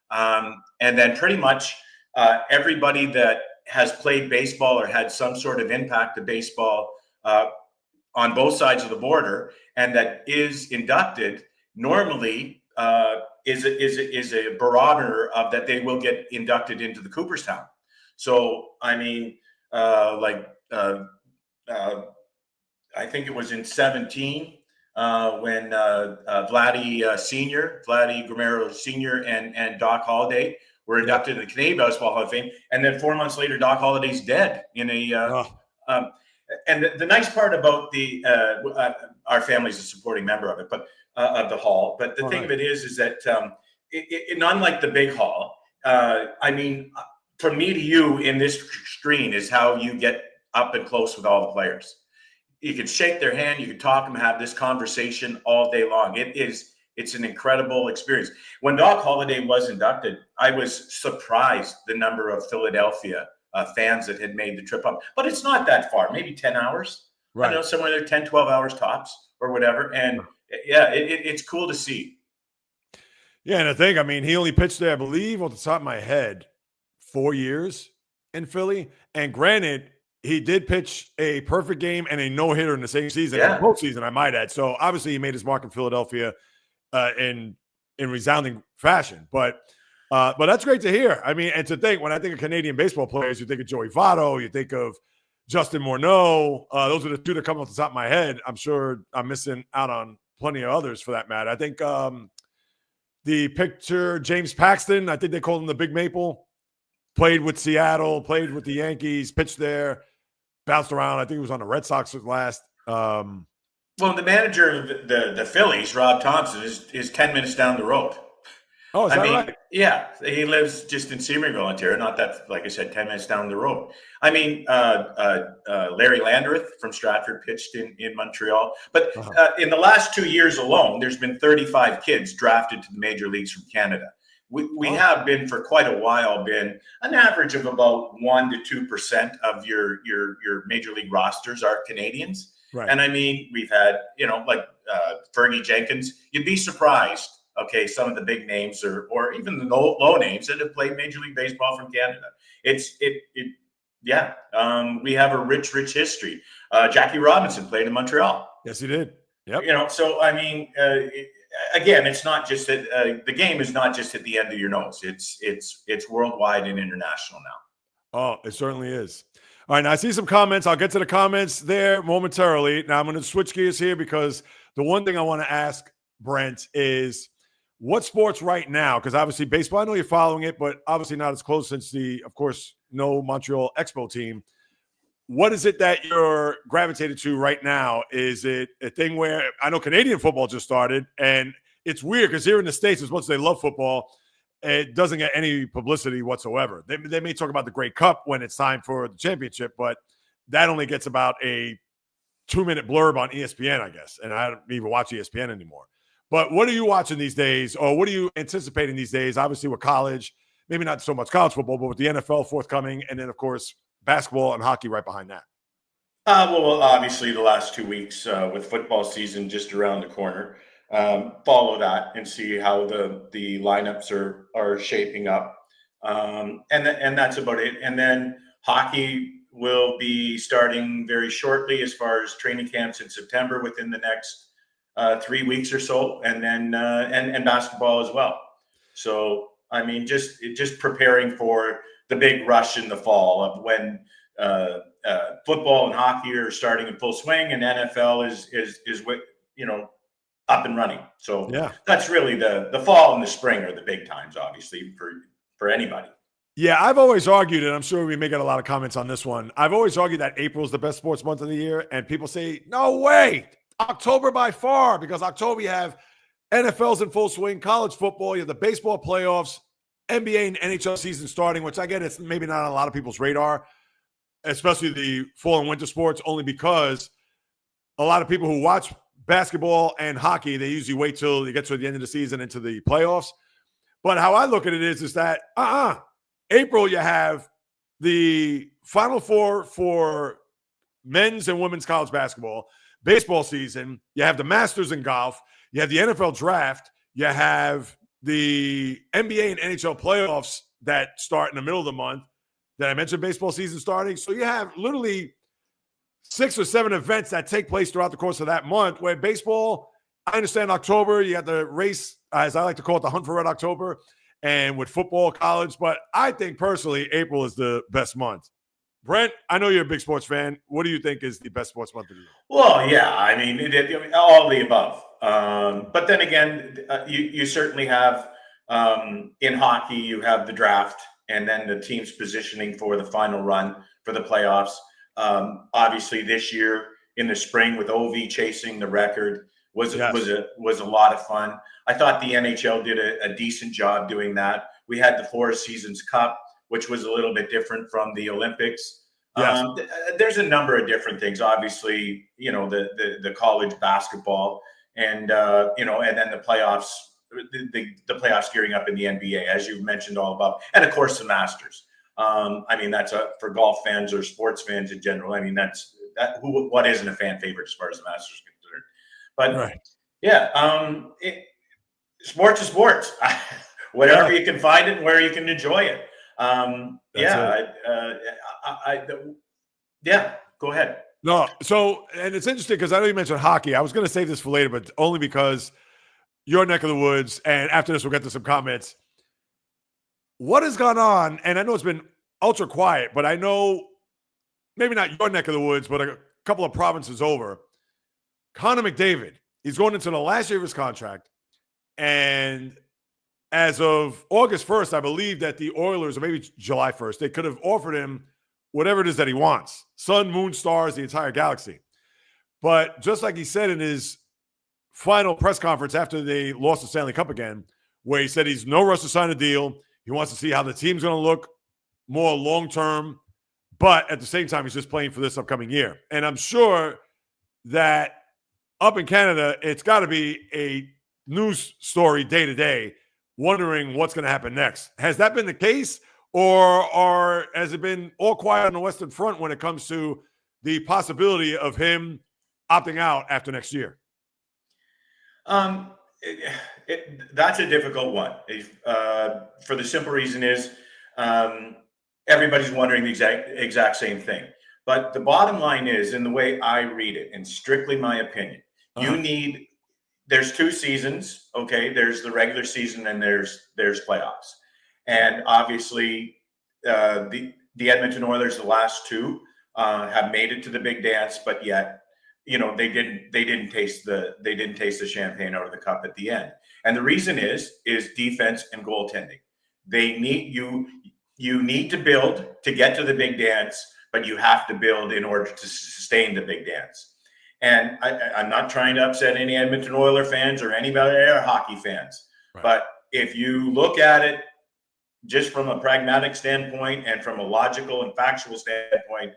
And then pretty much everybody that has played baseball or had some sort of impact to baseball on both sides of the border and that is inducted normally is a barometer of that they will get inducted into the Cooperstown. So, I mean, I think it was in 17 when Vladdy Guerrero Sr. and Doc Holliday were inducted in the Canadian Baseball Hall of Fame. And then 4 months later, Doc Holliday's dead in a and the nice part about our family's a supporting member of it, but of the hall. But the thing of it is that unlike the big hall, I mean, from me to you in this screen is how you get up and close with all the players. You can shake their hand, you can talk to them, have this conversation all day long. It's an incredible experience. When Doc Holliday was inducted, I was surprised the number of Philadelphia fans that had made the trip up. But it's not that far, maybe 10 hours. Right. I don't know, somewhere there, 10, 12 hours tops or whatever. And yeah, it's cool to see. Yeah, and I think, I mean, he only pitched there, I believe, off the top of my head, 4 years in Philly. And granted, he did pitch a perfect game and a no-hitter in the same season, in the postseason, I might add. So obviously he made his mark in Philadelphia in resounding fashion. But that's great to hear. I mean, and to think, when I think of Canadian baseball players, you think of Joey Votto, you think of Justin Morneau. Those are the two that come off the top of my head. I'm sure I'm missing out on plenty of others for that matter. I think the pitcher, James Paxton, I think they called him the Big Maple, played with Seattle, played with the Yankees, pitched there, bounced around. I think he was on the Red Sox last. Well, the manager of the Phillies, Rob Thompson, is 10 minutes down the road. Oh, is that right? Yeah, he lives just in Seamerville, Ontario. Not that, like I said, 10 minutes down the road. I mean, Larry Landreth from Stratford pitched in Montreal. But in the last 2 years alone, there's been 35 kids drafted to the major leagues from Canada. We have been for quite a while been an average of about 1% to 2% of your major league rosters are Canadians. Right. And I mean, we've had, like Fergie Jenkins. You'd be surprised. Okay, some of the big names or even the low names that have played Major League Baseball from Canada. We have a rich history. Jackie Robinson played in Montreal. Yes, he did. Yep. So I mean, again, it's not just that the game is not just at the end of your nose. It's worldwide and international now. Oh, it certainly is. All right, now I see some comments. I'll get to the comments there momentarily. Now I'm going to switch gears here because the one thing I want to ask Brent is, what sports right now? Because obviously baseball, I know you're following it, but obviously not as close since of course, no Montreal Expo team. What is it that you're gravitated to right now? Is it a thing where I know Canadian football just started, and it's weird because here in the States, as much as they love football, it doesn't get any publicity whatsoever. They may talk about the Grey Cup when it's time for the championship, but that only gets about a 2-minute blurb on ESPN, I guess. And I don't even watch ESPN anymore. But what are you watching these days, or what are you anticipating these days? Obviously with college, maybe not so much college football, but with the NFL forthcoming, and then, of course, basketball and hockey right behind that. Well, obviously the last 2 weeks with football season just around the corner, follow that and see how the lineups are shaping up. And that's about it. And then hockey will be starting very shortly as far as training camps in September within the next 3 weeks or so, and then and basketball as well. So I mean, just preparing for the big rush in the fall of when football and hockey are starting in full swing, and NFL is what, up and running. So Yeah. that's really the fall and the spring are the big times, obviously, for anybody. Yeah, I've always argued, and I'm sure we may get a lot of comments on this one. I've always argued that April is the best sports month of the year, and people say, no way, October by far, because October you have NFL's in full swing, college football, you have the baseball playoffs, NBA and NHL season starting, which I get it's maybe not on a lot of people's radar, especially the fall and winter sports, only because a lot of people who watch basketball and hockey, they usually wait till you get to the end of the season into the playoffs. But how I look at it is that April, you have the Final Four for men's and women's college basketball, baseball season. You have the Masters in golf. You have the NFL draft. You have the NBA and NHL playoffs that start in the middle of the month. Did I mention baseball season starting? So you have literally 6 or 7 events that take place throughout the course of that month, where baseball, I understand October, you got the race, as I like to call it, the hunt for Red October. And with football, college, but I think personally, April is the best month. Brent, I know you're a big sports fan. What do you think is the best sports month of the year? Well, yeah, I mean, all the above. But then again, you certainly have in hockey, you have the draft, and then the team's positioning for the final run for the playoffs. Obviously, this year in the spring with OV chasing the record was a lot of fun. I thought the NHL did a decent job doing that. We had the Four Seasons Cup, which was a little bit different from the Olympics. Yes. There's a number of different things. Obviously, the college basketball, and and then the playoffs, the playoffs gearing up in the NBA, as you've mentioned all about, and of course the Masters. I mean, that's for golf fans or sports fans in general. I mean, what isn't a fan favorite as far as the Masters is concerned. But right. Yeah, sports is sports. Whatever you can find it and where you can enjoy it. Go ahead. No, so, and it's interesting because I know you mentioned hockey. I was going to save this for later, but only because your neck of the woods, and after this, we'll get to some comments. What has gone on, and I know it's been ultra quiet, but I know maybe not your neck of the woods, but a couple of provinces over. Connor McDavid, he's going into the last year of his contract, and as of August 1st, I believe that the Oilers, or maybe July 1st, they could have offered him whatever it is that he wants. Sun, moon, stars, the entire galaxy. But just like he said in his final press conference after they lost the Stanley Cup again, where he said he's no rush to sign a deal. He wants to see how the team's going to look more long-term. But at the same time, he's just playing for this upcoming year. And I'm sure that up in Canada, it's got to be a news story day to day, wondering what's going to happen next. Has that been the case, or has it been all quiet on the Western Front when it comes to the possibility of him opting out after next year? That's a difficult one. For the simple reason is everybody's wondering the exact same thing. But the bottom line is, in the way I read it, and strictly my opinion, there's 2 seasons, okay? There's the regular season and there's playoffs. And obviously the Edmonton Oilers, the last 2, have made it to the big dance, but yet, they didn't taste the champagne out of the cup at the end. And the reason is defense and goaltending. They need you need to build to get to the big dance, but you have to build in order to sustain the big dance. And I'm not trying to upset any Edmonton Oiler fans or anybody or hockey fans, right. But if you look at it just from a pragmatic standpoint and from a logical and factual standpoint,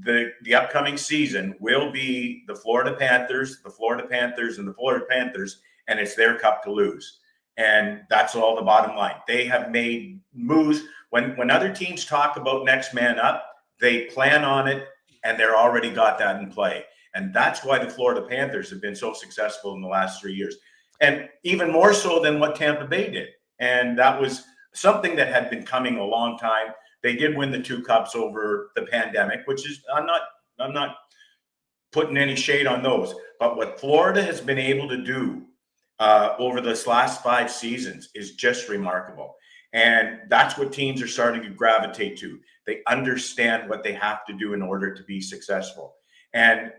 the upcoming season will be the Florida Panthers, and the Florida Panthers, and it's their cup to lose. And that's all the bottom line. They have made moves. When other teams talk about next man up, they plan on it, and they're already got that in play. And that's why the Florida Panthers have been so successful in the last 3 years. And even more so than what Tampa Bay did. And that was something that had been coming a long time. They did win the 2 cups over the pandemic, which is, I'm not putting any shade on those. But what Florida has been able to do over this last 5 seasons is just remarkable. And that's what teams are starting to gravitate to. They understand what they have to do in order to be successful. And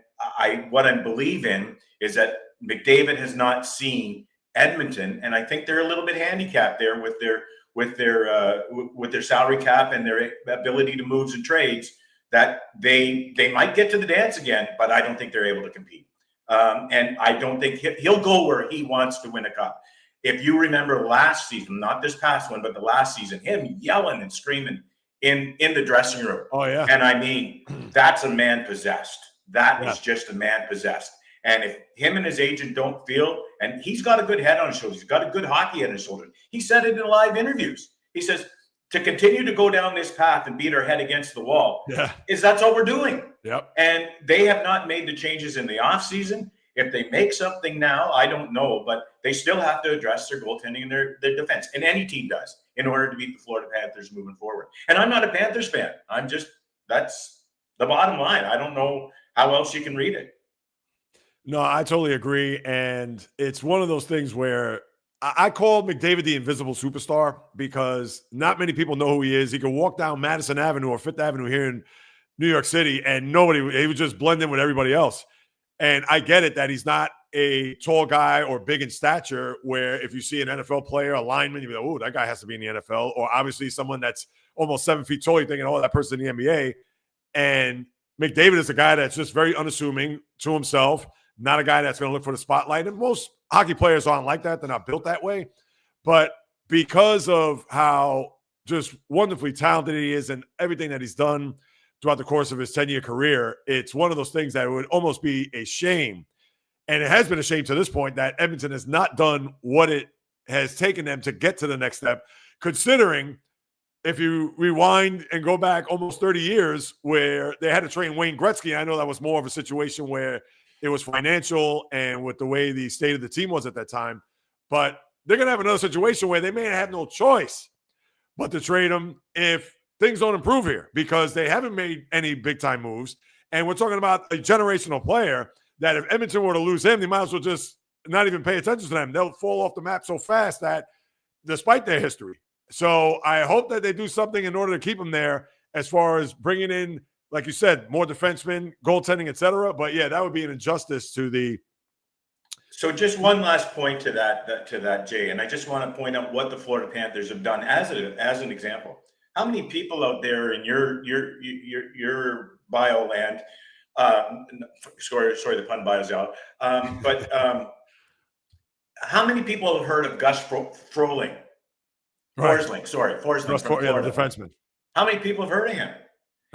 what I believe in is that McDavid has not seen Edmonton, and I think they're a little bit handicapped there with their salary cap and their ability to moves and trades, that they might get to the dance again, but I don't think they're able to compete. And I don't think he'll go where he wants to win a cup. If you remember last season, not this past one, but the last season, him yelling and screaming in the dressing room. Oh, yeah. And I mean, that's a man possessed. That is just a man possessed. And if him and his agent don't feel, and he's got a good head on his shoulders, he's got a good hockey head on his shoulders. He said it in live interviews. He says, to continue to go down this path and beat our head against the wall, that's all we're doing. Yep. And they have not made the changes in the offseason. If they make something now, I don't know, but they still have to address their goaltending and their defense. And any team does in order to beat the Florida Panthers moving forward. And I'm not a Panthers fan. That's the bottom line. I don't know how else you can read it. No, I totally agree. And it's one of those things where I call McDavid the invisible superstar because not many people know who he is. He could walk down Madison Avenue or Fifth Avenue here in New York City and he would just blend in with everybody else. And I get it that he's not a tall guy or big in stature where if you see an NFL player, a lineman, you'd be like, oh, that guy has to be in the NFL. Or obviously someone that's almost 7 feet tall, you're thinking, oh, that person's in the NBA. And McDavid is a guy that's just very unassuming to himself, not a guy that's going to look for the spotlight. And most hockey players aren't like that. They're not built that way. But because of how just wonderfully talented he is and everything that he's done throughout the course of his 10-year career, it's one of those things that would almost be a shame. And it has been a shame to this point that Edmonton has not done what it has taken them to get to the next step, considering if you rewind and go back almost 30 years where they had to train Wayne Gretzky. I know that was more of a situation where it was financial and with the way the state of the team was at that time. But they're going to have another situation where they may have no choice but to trade him if things don't improve here because they haven't made any big-time moves. And we're talking about a generational player that if Edmonton were to lose him, they might as well just not even pay attention to them. They'll fall off the map so fast that despite their history. So I hope that they do something in order to keep him there as far as bringing in, like you said, more defensemen, goaltending, et cetera. But, yeah, that would be an injustice to the – So just one last point to that, Jay, and I just want to point out what the Florida Panthers have done as an example. How many people out there in your bio land? Sorry, the pun bio's out. But how many people have heard of Gus Froling? Forsling from Florida. The defenseman. How many people have heard of him?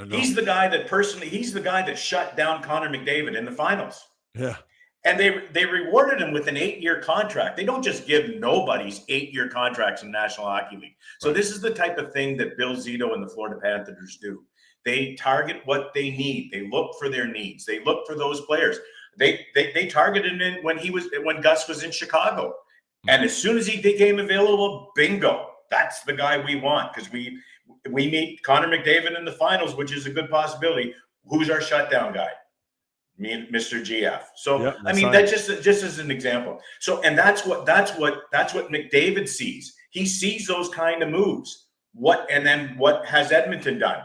He's the guy that shut down Connor McDavid in the finals. Yeah. And they rewarded him with an 8-year contract. They don't just give nobodies 8-year contracts in the National Hockey League. So this is the type of thing that Bill Zito and the Florida Panthers do. They target what they need. They look for their needs. They look for those players. They targeted him when Gus was in Chicago. And as soon as he became available, bingo, that's the guy we want because we meet Connor McDavid in the finals, which is a good possibility. Who's our shutdown guy? Me, Mr. GF. So yep, I mean, that's just as an example. So, and that's what McDavid sees. He sees those kind of moves. What has Edmonton done?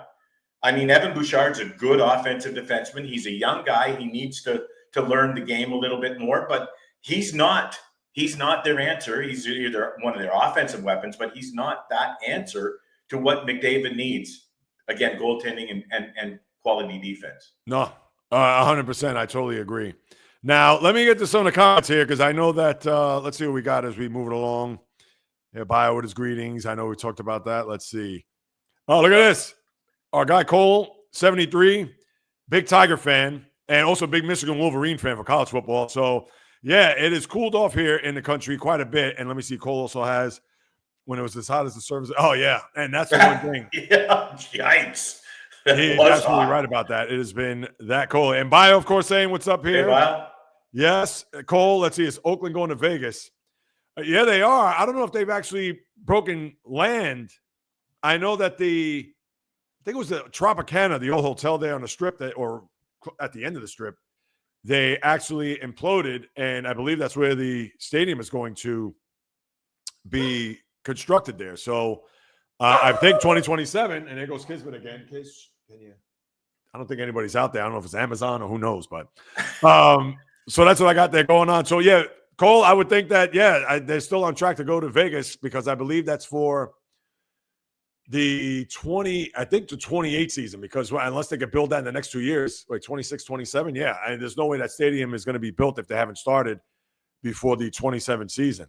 I mean, Evan Bouchard's a good offensive defenseman. He's a young guy. He needs to learn the game a little bit more, but he's not their answer. He's either one of their offensive weapons, but he's not that answer to what McDavid needs. Again, goaltending and quality defense. No. 100%. I totally agree. Now, let me get to some of the comments here because I know that let's see what we got as we move it along. Yeah, bio with his greetings. I know we talked about that. Let's see. Oh, look at this. Our guy Cole, 73, big Tiger fan, and also big Michigan Wolverine fan for college football. So, yeah, it has cooled off here in the country quite a bit. And let me see. Cole also has when it was as hot as the service. Oh, yeah. And that's the one thing. Yeah, yikes. He's absolutely right about that. It has been that cold. And Bio, of course, saying what's up here. Hey, Bio. Yes, Cole. Let's see. Is Oakland going to Vegas? Yeah, they are. I don't know if they've actually broken land. I know that I think it was the Tropicana, the old hotel there on the strip or at the end of the strip. They actually imploded, and I believe that's where the stadium is going to be constructed there. So I think 2027, and there goes Kismet again. Can you? I don't think anybody's out there. I don't know if it's Amazon or who knows, but so that's what I got there going on. So yeah, Cole, I would think that they're still on track to go to Vegas because I believe that's for the 28 season, because unless they can build that in the next 2 years, like 26, 27, and there's no way that stadium is going to be built if they haven't started before the 27 season.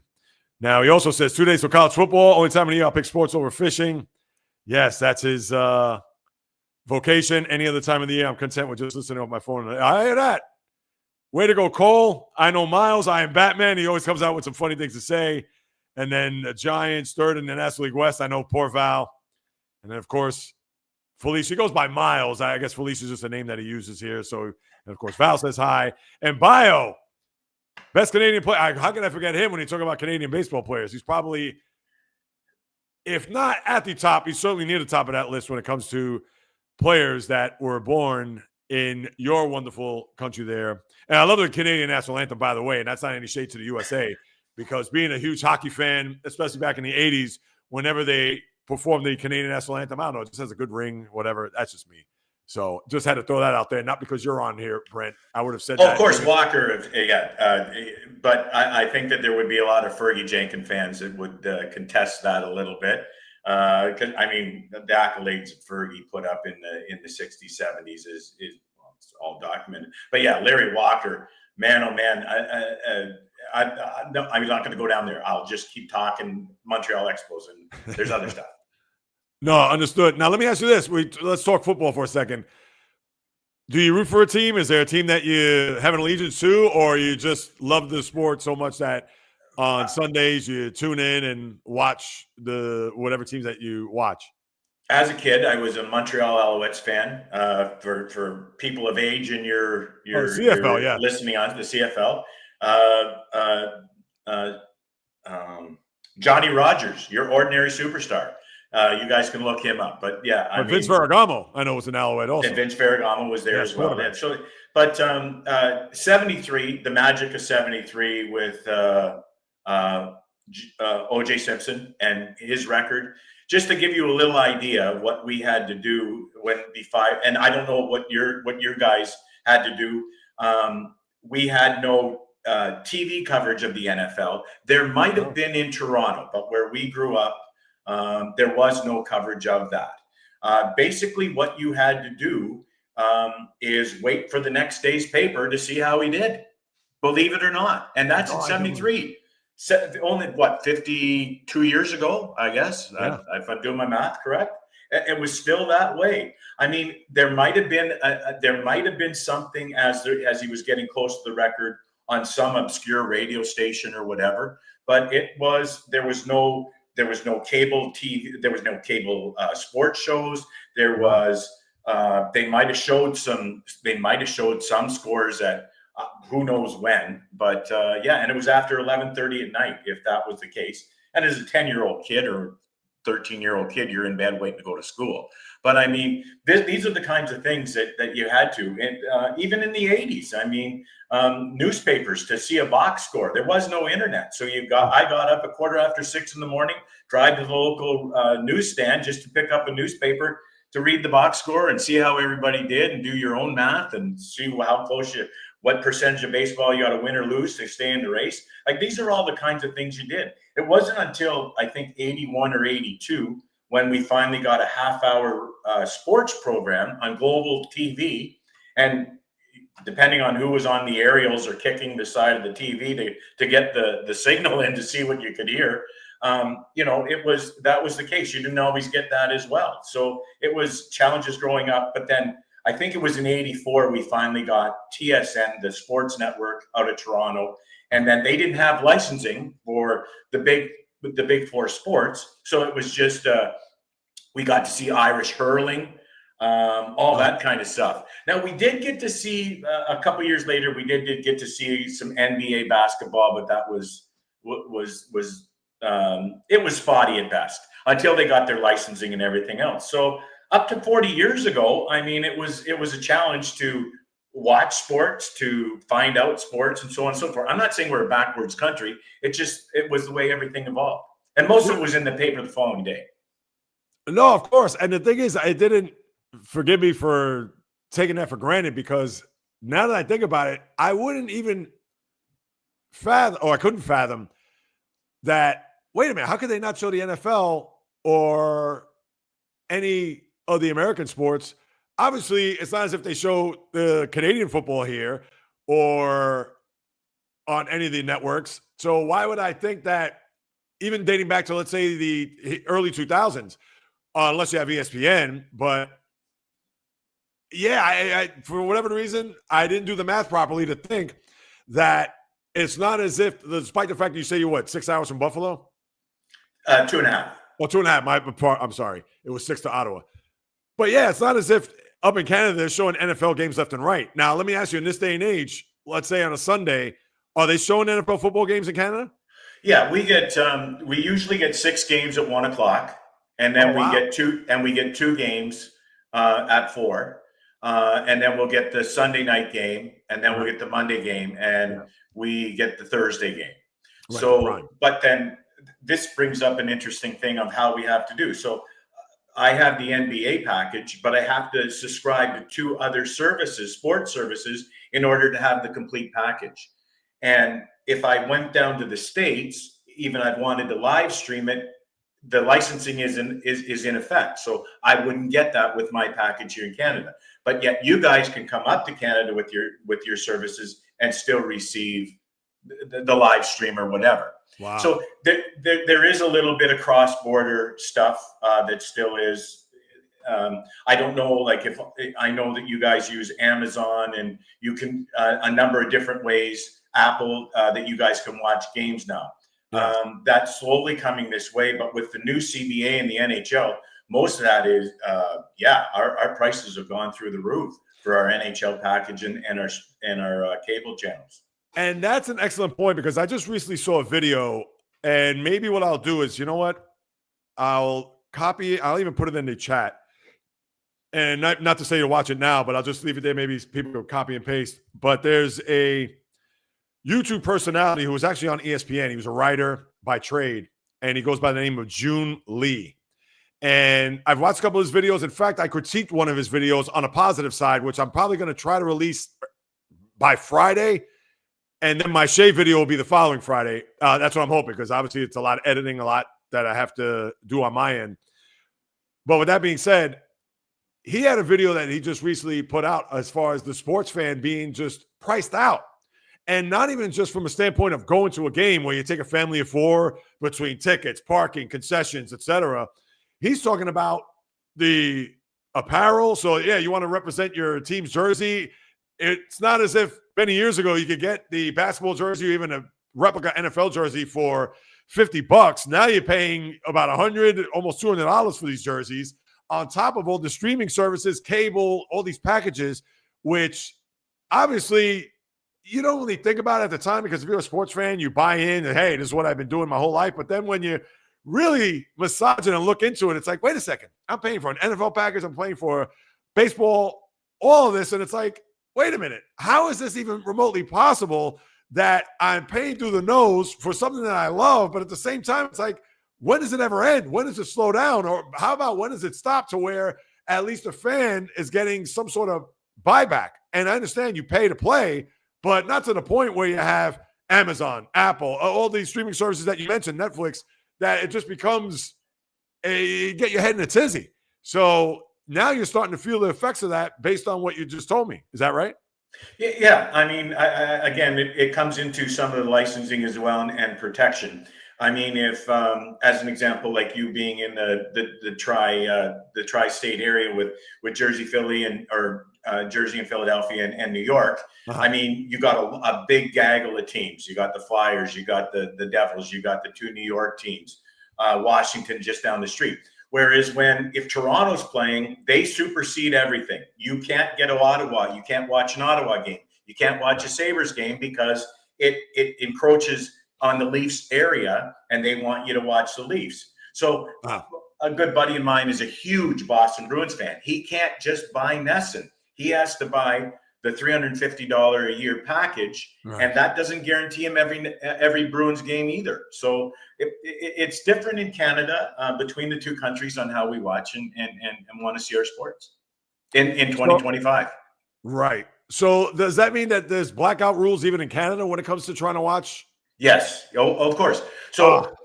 Now, he also says 2 days for college football. Only time of the year I'll pick sports over fishing. Yes, that's his vocation. Any other time of the year, I'm content with just listening on my phone. I hear that. Way to go, Cole. I know Miles. I am Batman. He always comes out with some funny things to say. And then the Giants, third in the National League West. I know poor Val. And then, of course, Felicia. He goes by Miles. I guess Felicia is just a name that he uses here. So, and of course, Val says hi. And Bio, best Canadian player. How can I forget him when you talk about Canadian baseball players? He's probably, if not at the top, he's certainly near the top of that list when it comes to players that were born in your wonderful country there. And I love the Canadian national anthem, by the way, and that's not any shade to the USA, because being a huge hockey fan, especially back in the 80s, whenever they performed the Canadian national anthem, I don't know, it just has a good ring, whatever. That's just me. So just had to throw that out there, not because you're on here, Brent. I would have said that. Of course, Walker, but I think that there would be a lot of Fergie Jenkins fans that would contest that a little bit. Because I mean, the accolades that Fergie put up in the 60s, 70s is well, it's all documented. But yeah, Larry Walker, man, oh man, I'm not going to go down there. I'll just keep talking Montreal Expos, and there's other stuff. No, understood. Now let me ask you this: let's talk football for a second. Do you root for a team? Is there a team that you have an allegiance to, or you just love the sport so much that on Sundays you tune in and watch the whatever teams that you watch? As a kid, I was a Montreal Alouettes fan. For people of age in your CFL, listening on the CFL, Johnny Rogers, your ordinary superstar. You guys can look him up, but yeah, Vince Ferragamo, I know, was an Alouette also. And Vince Ferragamo was there as well. So, but 73, the magic of 73 with O.J. Simpson and his record. Just to give you a little idea of what we had to do when the five, and I don't know what your guys had to do. We had no TV coverage of the NFL. There might have been in Toronto, but where we grew up, there was no coverage of that. Basically, what you had to do is wait for the next day's paper to see how he did, believe it or not. And that's in 73. Only, 52 years ago, I guess, if I'm doing my math correct. It was still that way. I mean, there might have been something as he was getting close to the record on some obscure radio station or whatever, but there was no cable TV. There was no cable sports shows. There was. They might have showed some scores at who knows when, but and it was after 11:30 at night, if that was the case. And as a 10-year-old kid or 13-year-old kid, you're in bed waiting to go to school. But I mean, these are the kinds of things that you had to. And even in the 80s, I mean, newspapers to see a box score. There was no internet, so I got up at 6:15 in the morning, drive to the local newsstand just to pick up a newspaper to read the box score and see how everybody did, and do your own math and see how close what percentage of baseball you got to win or lose to stay in the race. Like, these are all the kinds of things you did. It wasn't until I think 81 or 82 when we finally got a half-hour sports program on global TV, and depending on who was on the aerials or kicking the side of the TV to get the signal in to see what you could hear, that was the case. You didn't always get that as well. So it was challenges growing up. But then I think it was in 84 we finally got TSN, the sports network out of Toronto, and then they didn't have licensing for the big four sports. So it was just we got to see Irish hurling, all that kind of stuff. Now, we did get to see a couple years later, we did get to see some NBA basketball, but that was it was spotty at best until they got their licensing and everything else. So up to 40 years ago, I mean, it was a challenge to watch sports, to find out sports, and so on and so forth. I'm not saying we're a backwards country. It was the way everything evolved. And most of it was in the paper the following day. No, of course. And the thing is, I didn't forgive me for taking that for granted because now that I think about it, I wouldn't even fathom, or I couldn't fathom that. Wait a minute, how could they not show the NFL or any of the American sports? Obviously, it's not as if they show the Canadian football here or on any of the networks. So why would I think that even dating back to, let's say, the early 2000s, unless you have ESPN, but yeah, I for whatever reason, I didn't do the math properly to think that it's not as if, despite the fact that you say you're what, 6 hours from Buffalo? 2.5. Well, 2.5. I'm sorry. It was 6 to Ottawa. But yeah, it's not as if up in Canada they're showing NFL games left and right. Now, let me ask you, in this day and age, let's say on a Sunday, are they showing NFL football games in Canada? Yeah, we usually get 6 games at 1 o'clock, and then Oh, wow. we get two games at 4. And then we'll get the Sunday night game, and then we'll get the Monday game, and we get the Thursday game. Right, So, but then this brings up an interesting thing of how we have to do. So I have the NBA package, but I have to subscribe to 2 other services, sports services, in order to have the complete package. And if I went down to the States, even I'd wanted to live stream it, the licensing is in effect. So I wouldn't get that with my package here in Canada. But yet you guys can come up to Canada with your services and still receive the live stream or whatever. Wow. So there is a little bit of cross-border stuff that still is. I don't know, like, if I know that you guys use Amazon and you can a number of different ways, Apple, that you guys can watch games now. Yeah. That's slowly coming this way, but with the new CBA and the NHL, most of that is, our prices have gone through the roof for our NHL package and our cable channels. And that's an excellent point, because I just recently saw a video, and maybe what I'll do is, you know what? I'll copy it. I'll even put it in the chat. And not to say to watch it now, but I'll just leave it there. Maybe people will copy and paste. But there's a YouTube personality who was actually on ESPN. He was a writer by trade, and he goes by the name of June Lee. And I've watched a couple of his videos. In fact, I critiqued one of his videos on a positive side, which I'm probably going to try to release by Friday. And then my shave video will be the following Friday. That's what I'm hoping, because obviously it's a lot of editing, a lot that I have to do on my end. But with that being said, he had a video that he just recently put out as far as the sports fan being just priced out. And not even just from a standpoint of going to a game where you take a family of 4 between tickets, parking, concessions, etc. He's talking about the apparel. So, yeah, you want to represent your team's jersey. It's not as if many years ago you could get the basketball jersey or even a replica NFL jersey for $50. Now you're paying about $100, almost $200 for these jerseys, on top of all the streaming services, cable, all these packages, which obviously you don't really think about it at the time, because if you're a sports fan, you buy in and, hey, this is what I've been doing my whole life. But then when you really massage it and look into it, it's like, wait a second, I'm paying for an NFL package, I'm paying for baseball, all of this. And it's like, wait a minute, how is this even remotely possible that I'm paying through the nose for something that I love? But at the same time, it's like, when does it ever end? When does it slow down? Or how about when does it stop, to where at least a fan is getting some sort of buyback? And I understand you pay to play, but not to the point where you have Amazon, Apple, all these streaming services that you mentioned, Netflix, that it just becomes get your head in a tizzy. So now you're starting to feel the effects of that based on what you just told me. Is that right? Yeah. I mean, again, it comes into some of the licensing as well, and protection. I mean, if, as an example, like you being in the tri-state area with Jersey, Philly, or Jersey and Philadelphia and New York, I mean, you got a big gaggle of teams. You got the Flyers, you got the Devils, you got the 2 New York teams, Washington just down the street. Whereas if Toronto's playing, they supersede everything. You can't get to Ottawa. You can't watch an Ottawa game. You can't watch a Sabres game, because it encroaches on the Leafs area, and they want you to watch the Leafs. So a good buddy of mine is a huge Boston Bruins fan. He can't just buy NESN. He has to buy the $350 a year package, Right. and that doesn't guarantee him every Bruins game either. So it's different in Canada between the two countries on how we watch and want to see our sports in 2025. Right. So does that mean that there's blackout rules even in Canada when it comes to trying to watch? Yes, of course. So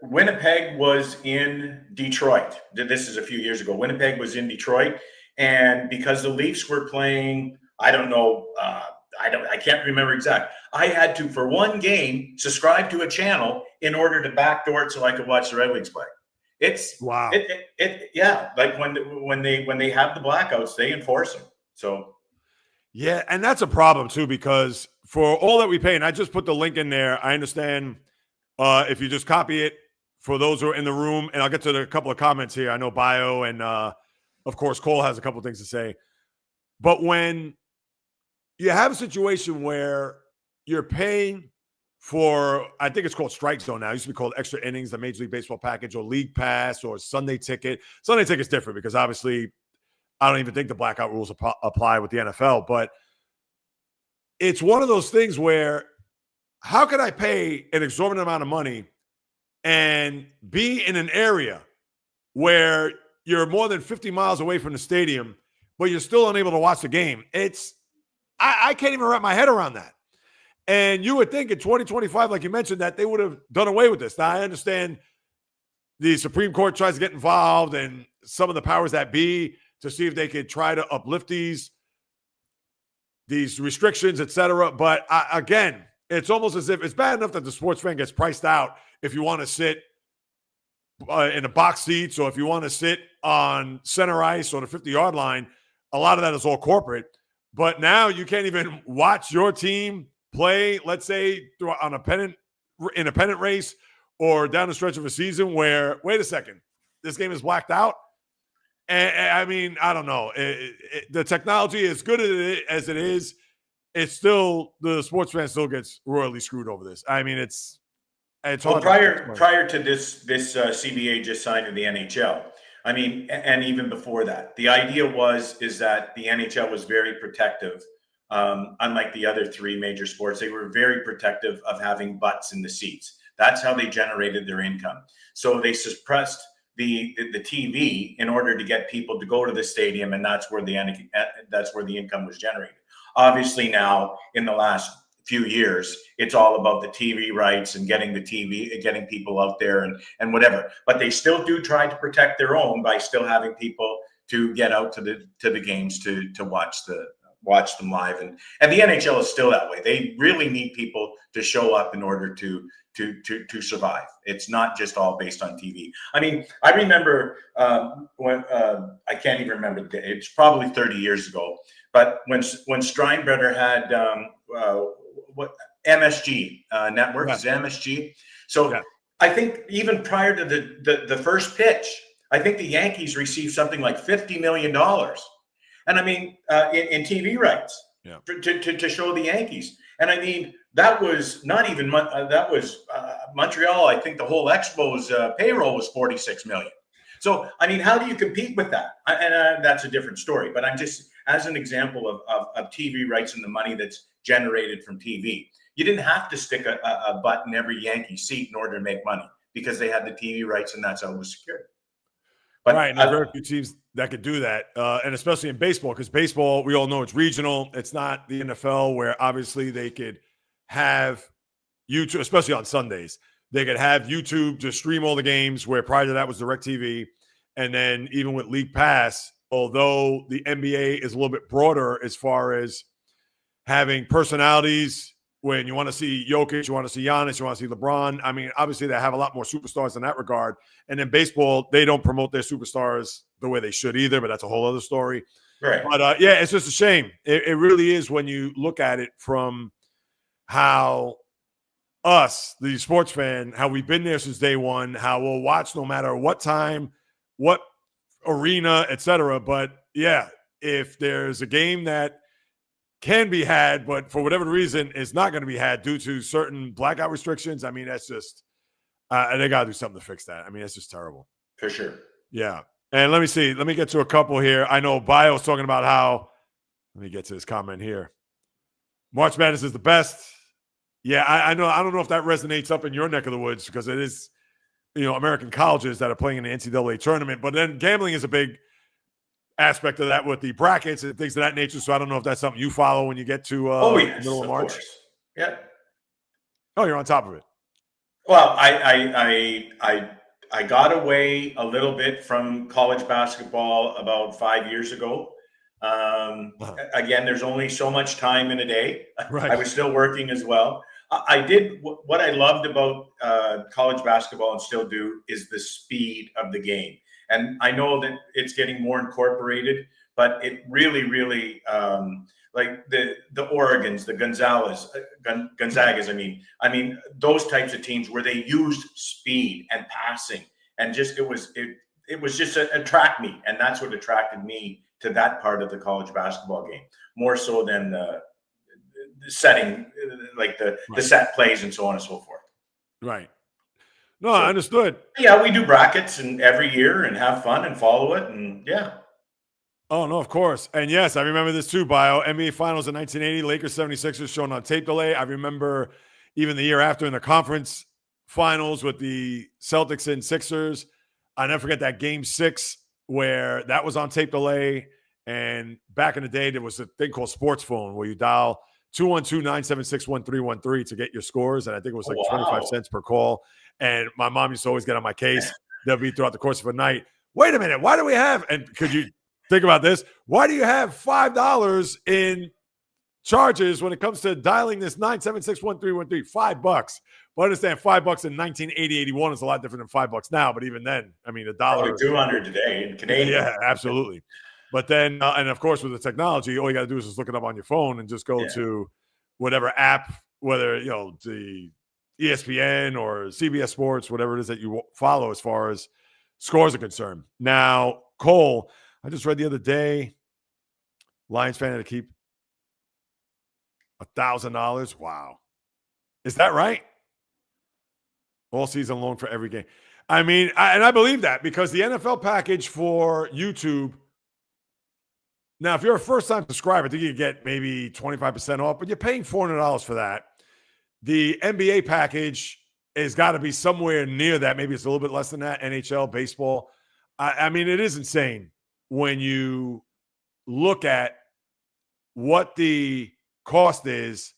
Winnipeg was in Detroit. This is a few years ago. Winnipeg was in Detroit, and because the Leafs were playing, I don't know, I can't remember exact. I had to, for one game, subscribe to a channel in order to backdoor it so I could watch the Red Wings play. It's wow. Yeah. Like when they have the blackouts, they enforce them. So yeah, and that's a problem too, because for all that we pay, and I just put the link in there. I understand if you just copy it for those who are in the room, and I'll get to a couple of comments here. I know Bio and of course Cole has a couple of things to say. But when you have a situation where you're paying for, I think it's called Strike Zone now. It used to be called Extra Innings, the Major League Baseball package, or League Pass, or Sunday Ticket. Sunday Ticket's different because obviously I don't even think the blackout rules apply with the NFL. But it's one of those things where how can I pay an exorbitant amount of money and be in an area where you're more than 50 miles away from the stadium, but you're still unable to watch the game? I can't even wrap my head around that. And you would think in 2025, like you mentioned, that they would have done away with this. Now, I understand the Supreme Court tries to get involved and some of the powers that be to see if they could try to uplift these restrictions, et cetera. But again, it's almost as if it's bad enough that the sports fan gets priced out if you want to sit in the box seats or if you want to sit on center ice or the 50-yard line. A lot of that is all corporate. But now you can't even watch your team play, let's say, on a pennant race or down the stretch of a season where, wait a second, this game is blacked out. And I mean, I don't know. The technology, as good as it is, it's still, the sports fan still gets royally screwed over this. I mean, it's well, hard. Prior to this CBA just signed in the NHL. I mean, and even before that, the idea is that the NHL was very protective. Unlike the other three major sports, they were very protective of having butts in the seats. That's how they generated their income. So they suppressed the TV in order to get people to go to the stadium, and that's where the income was generated. Obviously, now in the last few years, it's all about the TV rights and getting people out there and whatever. But they still do try to protect their own by still having people to get out to the games to watch them live. And the NHL is still that way. They really need people to show up in order to survive. It's not just all based on TV. I mean, I remember when I can't even remember the day. It's probably 30 years ago. But when Steinbrenner had MSG network, is MSG. So yeah. I think even prior to the first pitch, I think the Yankees received something like $50 million. And I mean, in TV rights to show the Yankees. And I mean, that was not even Montreal. I think the whole Expos payroll was $46 million. So, I mean, how do you compete with that? And that's a different story. But I'm just, as an example of TV rights and the money that's generated from TV. You didn't have to stick a butt in every Yankee seat in order to make money because they had the TV rights and that's how it was secured. But right, and there are very few teams that could do that, and especially in baseball, because baseball, we all know it's regional. It's not the NFL where obviously they could have YouTube, especially on Sundays. They could have YouTube just stream all the games, where prior to that was DirecTV. And then even with League Pass, although the NBA is a little bit broader as far as having personalities, when you want to see Jokic, you want to see Giannis, you want to see LeBron. I mean, obviously they have a lot more superstars in that regard. And in baseball, they don't promote their superstars the way they should either, but that's a whole other story. Right. But yeah, it's just a shame. It really is when you look at it from how us, the sports fan, how we've been there since day one, how we'll watch no matter what time, what arena, etc. But yeah, if there's a game that can be had, but for whatever reason is not going to be had due to certain blackout restrictions, I mean, that's just they got to do something to fix that. I mean, that's just terrible. For sure. Yeah. And let me see. Let me get to a couple here. I know Bio's talking about how Let me get to this comment here. March Madness is the best. Yeah, I know. I don't know if that resonates up in your neck of the woods because it is, American colleges that are playing in the NCAA tournament. But then gambling is a big aspect of that with the brackets and things of that nature. So I don't know if that's something you follow when you get to Yes, the middle of March. course. Yeah. Oh, you're on top of it. Well, I got away a little bit from college basketball about 5 years ago. Again, there's only so much time in a day. Right. I was still working as well. I did what I loved about college basketball and still do is the speed of the game. And I know that it's getting more incorporated, but it really, really like the Oregons, the Gonzagas. I mean those types of teams where they used speed and passing, and just it was just attract me, and that's what attracted me to that part of the college basketball game more so than the setting, like the set plays and so on and so forth. Right. No, I understood. Yeah, we do brackets and every year and have fun and follow it, and yeah. Oh, no, of course. And yes, I remember this too, Bio. NBA Finals in 1980, Lakers 76ers shown on tape delay. I remember even the year after in the conference finals with the Celtics and Sixers. I never forget that game 6 where that was on tape delay. And back in the day, there was a thing called Sports Phone where you dial 212-976-1313 to get your scores. And I think it was like 25 cents per call. And my mom used to always get on my case. They'll be throughout the course of a night. Wait a minute. Why do we have, and could you think about this? Why do you have $5 in charges when it comes to dialing this 976-1313? $5. But understand, $5 in 1980, 81 is a lot different than $5 now. But even then, I mean, $1. Probably 200 today in Canadian. Yeah, absolutely. But then, and of course, with the technology, all you got to do is just look it up on your phone and just go to whatever app, whether, the ESPN or CBS Sports, whatever it is that you follow as far as scores are concerned. Now, Cole, I just read the other day, Lions fan had to keep $1,000. Wow. Is that right? All season long for every game. I mean, I believe that because the NFL package for YouTube, now, if you're a first-time subscriber, I think you get maybe 25% off, but you're paying $400 for that. The NBA package has got to be somewhere near that. Maybe it's a little bit less than that. NHL, baseball. I mean, it is insane when you look at what the cost is.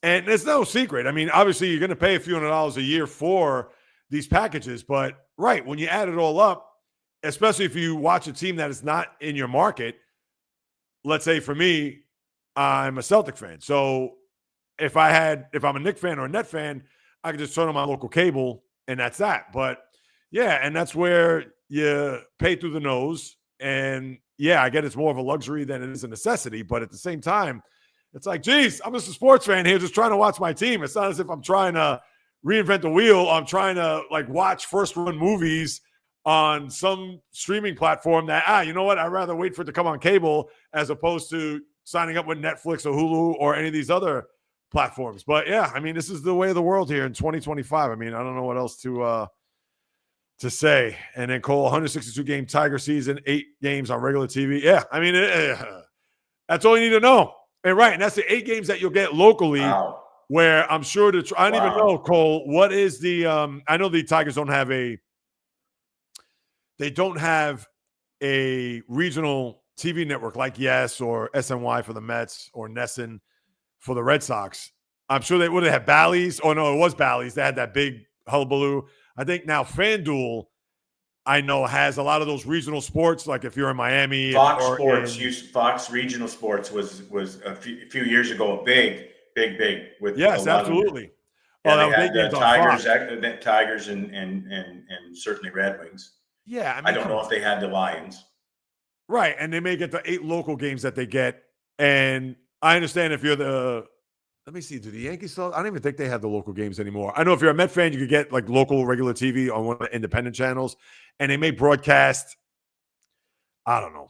And it's no secret. I mean, obviously, you're going to pay a few $100s a year for these packages. But, right, when you add it all up, especially if you watch a team that is not in your market, let's say for me, I'm a Celtic fan. So if I'm a Knicks fan or a Net fan, I can just turn on my local cable and that's that. But yeah, and that's where you pay through the nose. And yeah, I get it's more of a luxury than it is a necessity. But at the same time, it's like, geez, I'm just a sports fan here just trying to watch my team. It's not as if I'm trying to reinvent the wheel. I'm trying to watch first-run movies on some streaming platform that, you know what? I'd rather wait for it to come on cable as opposed to signing up with Netflix or Hulu or any of these other platforms. But yeah, I mean, this is the way of the world here in 2025. I mean, I don't know what else to say. And then Cole, 162 game Tiger season, 8 games on regular TV. Yeah, I mean, that's all you need to know. And right, and that's the 8 games that you'll get locally. Wow. Where I'm sure I don't even know, Cole, what is the I know the Tigers don't have a regional TV network like Yes or SNY for the Mets or Nesson for the Red Sox. I'm sure they would have had Bally's. Oh, no, it was Bally's. They had that big hullabaloo. I think now FanDuel, I know, has a lot of those regional sports. Like if you're in Miami. Fox Regional Sports was a few years ago, big with. Yes, absolutely. Yeah, they had Tigers and certainly Red Wings. Yeah, I mean, I don't know if they had the Lions. Right, and they may get the 8 local games that they get. And I understand if you're let me see, do the Yankees still? I don't even think they have the local games anymore. I know if you're a Met fan, you could get local regular TV on one of the independent channels, and they may broadcast, I don't know,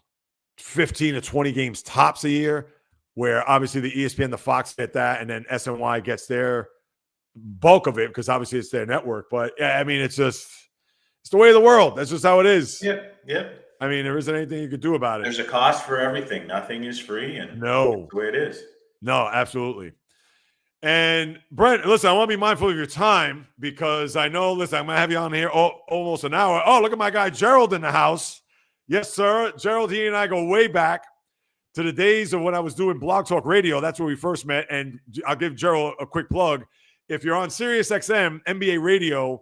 15 to 20 games tops a year, where obviously the ESPN, the Fox get that, and then SNY gets their bulk of it because obviously it's their network. But yeah, I mean, it's the way of the world. That's just how it is. Yep. I mean, there isn't anything you could do about it. There's a cost for everything. Nothing is free, and No. that's the way it is. No, absolutely. And Brent, listen, I want to be mindful of your time because I know, listen, I'm going to have you on here almost an hour. Oh, look at my guy Gerald in the house. Yes, sir. Gerald, he and I go way back to the days of when I was doing Blog Talk Radio. That's where we first met. And I'll give Gerald a quick plug. If you're on Sirius XM, NBA Radio,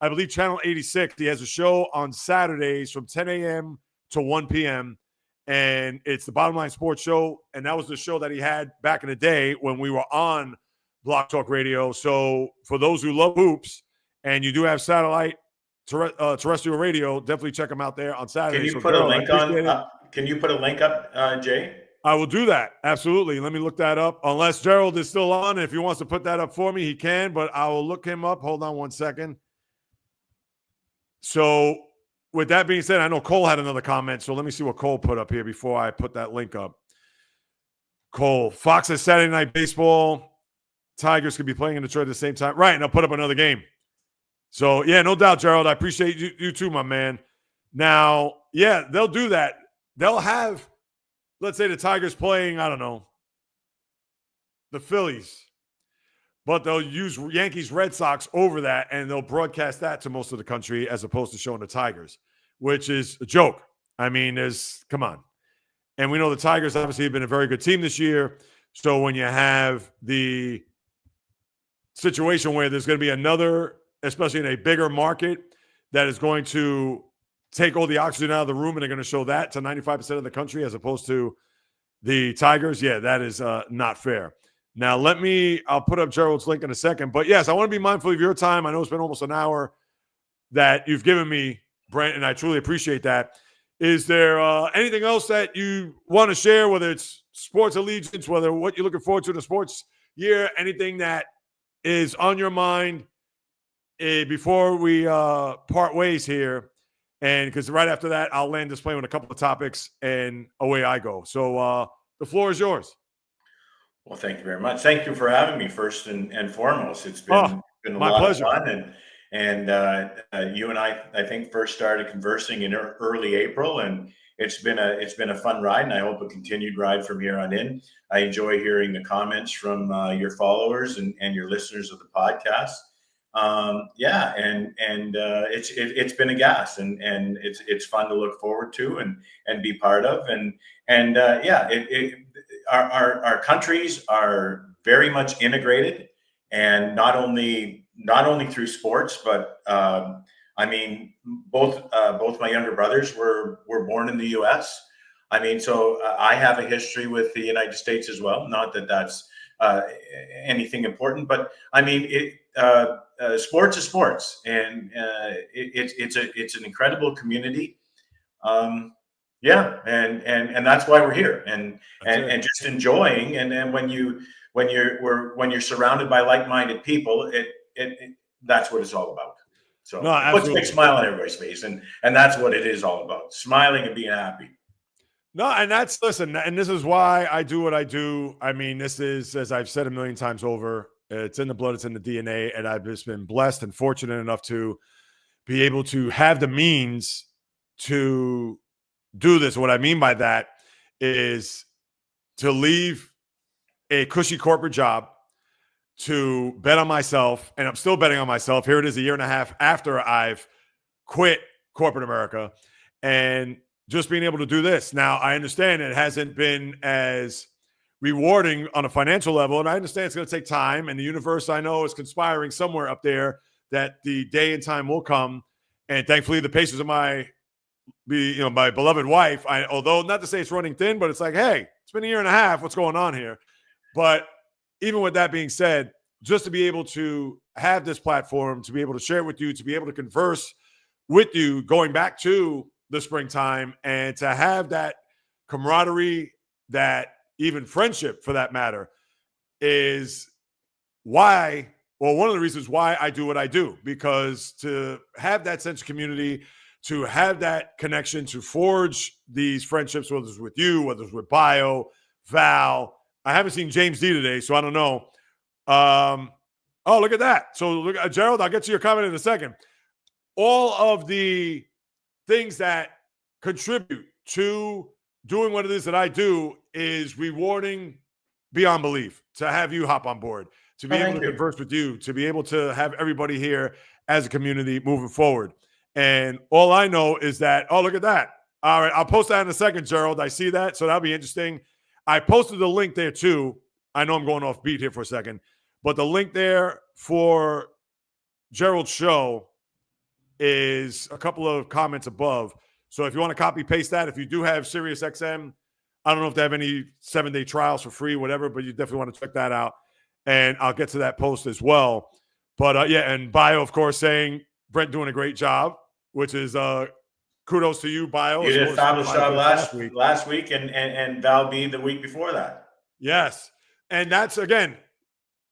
I believe channel 86, he has a show on Saturdays from 10 a.m. to 1 p.m. And it's the Bottom Line Sports Show. And that was the show that he had back in the day when we were on Blog Talk Radio. So for those who love hoops and you do have satellite terrestrial radio, definitely check them out there on Saturday. Can you put a link on? Can you put a link up, Jay? I will do that. Absolutely. Let me look that up. Unless Gerald is still on. If he wants to put that up for me, he can, but I will look him up. Hold on one second. So with that being said, I know Cole had another comment. So let me see what Cole put up here before I put that link up. Cole, Fox has Saturday Night Baseball. Tigers could be playing in Detroit at the same time. Right, and I'll put up another game. So, yeah, no doubt, Gerald. I appreciate you too, my man. Now, yeah, they'll do that. They'll have, let's say the Tigers playing, I don't know, the Phillies. But they'll use Yankees Red Sox over that, and they'll broadcast that to most of the country as opposed to showing the Tigers, which is a joke. I mean, come on. And we know the Tigers obviously have been a very good team this year. So when you have the situation where there's going to be another, especially in a bigger market, that is going to take all the oxygen out of the room and they're going to show that to 95% of the country as opposed to the Tigers, yeah, that is not fair. Now, I'll put up Gerald's link in a second. But, yes, I want to be mindful of your time. I know it's been almost an hour that you've given me, Brent, and I truly appreciate that. Is there anything else that you want to share, whether it's sports allegiance, whether what you're looking forward to in the sports year, anything that is on your mind before we part ways here? And because right after that, I'll land this plane with a couple of topics, and away I go. So the floor is yours. Well, thank you very much. Thank you for having me first and foremost. It's been a lot pleasure. of fun. And you and I think, first started conversing in early April, and it's been a fun ride, and I hope a continued ride from here on in. I enjoy hearing the comments from your followers and your listeners of the podcast. It's been a gas, and it's fun to look forward to and be part of, our countries are very much integrated, and not only through sports, but I mean, both my younger brothers were born in the U.S. I mean, so I have a history with the United States as well. Not that that's anything important, but I mean, sports is sports, and it's an incredible community. And that's why we're here, and just enjoying. And then when you're surrounded by like-minded people, it that's what it's all about. So it puts a big smile on everybody's face, and that's what it is all about: smiling and being happy. No, and this is why I do what I do. I mean, this is, as I've said a million times over, it's in the blood, it's in the DNA, and I've just been blessed and fortunate enough to be able to have the means to do this. What I mean by that is to leave a cushy corporate job to bet on myself, and I'm still betting on myself. Here it is a year and a half after I've quit corporate America, and just being able to do this. Now, I understand it hasn't been as rewarding on a financial level, and I understand it's going to take time, and the universe, I know, is conspiring somewhere up there that the day and time will come, and thankfully the patience of my beloved wife, although not to say it's running thin, but it's like, hey, it's been a year and a half, what's going on here? But even with that being said, just to be able to have this platform, to be able to share it with you, to be able to converse with you going back to the springtime, and to have that camaraderie, that even friendship for that matter, is one of the reasons why I do what I do, because to have that sense of community, to have that connection, to forge these friendships, whether it's with you, whether it's with Bio, Val. I haven't seen James D today, so I don't know. Look at that. So, look, Gerald, I'll get to your comment in a second. All of the things that contribute to doing what it is that I do is rewarding beyond belief to have you hop on board, to be able to converse with you, to be able to have everybody here as a community moving forward. And all I know is that, oh, look at that. All right, I'll post that in a second, Gerald. I see that, so that'll be interesting. I posted the link there too. I know I'm going off beat here for a second, but the link there for Gerald's show is a couple of comments above. So if you want to copy paste that, if you do have SiriusXM, I don't know if they have any 7-day trials for free, whatever, but you definitely want to check that out. And I'll get to that post as well. But yeah, and Bio, of course, saying Brent doing a great job, which is kudos to you, Bio. You did a fabulous job last week and Val B the week before that. Yes. And that's, again,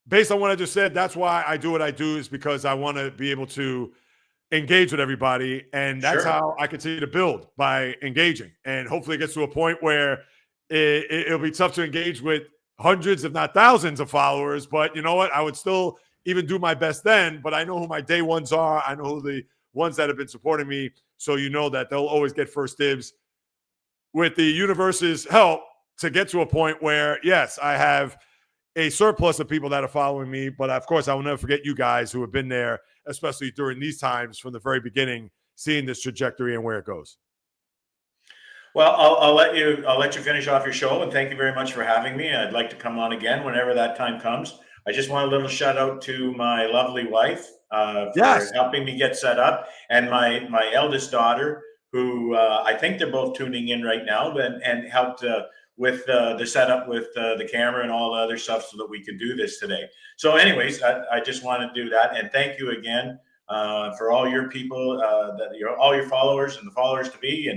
based on what I just said, that's why I do what I do, is because I want to be able to engage with everybody. And that's how I continue to build, by engaging. And hopefully it gets to a point where it'll be tough to engage with hundreds, if not thousands of followers. But you know what? I would still even do my best then. But I know who my day ones are. I know who the ones that have been supporting me. So you know that they'll always get first dibs. With the universe's help, to get to a point where, yes, I have a surplus of people that are following me. But of course, I will never forget you guys who have been there, especially during these times from the very beginning, seeing this trajectory and where it goes. Well, I'll let you finish off your show, and thank you very much for having me. I'd like to come on again whenever that time comes. I just want a little shout out to my lovely wife for helping me get set up, and my eldest daughter, who I think they're both tuning in right now, and helped with the setup with the camera and all the other stuff so that we could do this today. So anyways, I just want to do that. And thank you again for all your people, all your followers and the followers to be,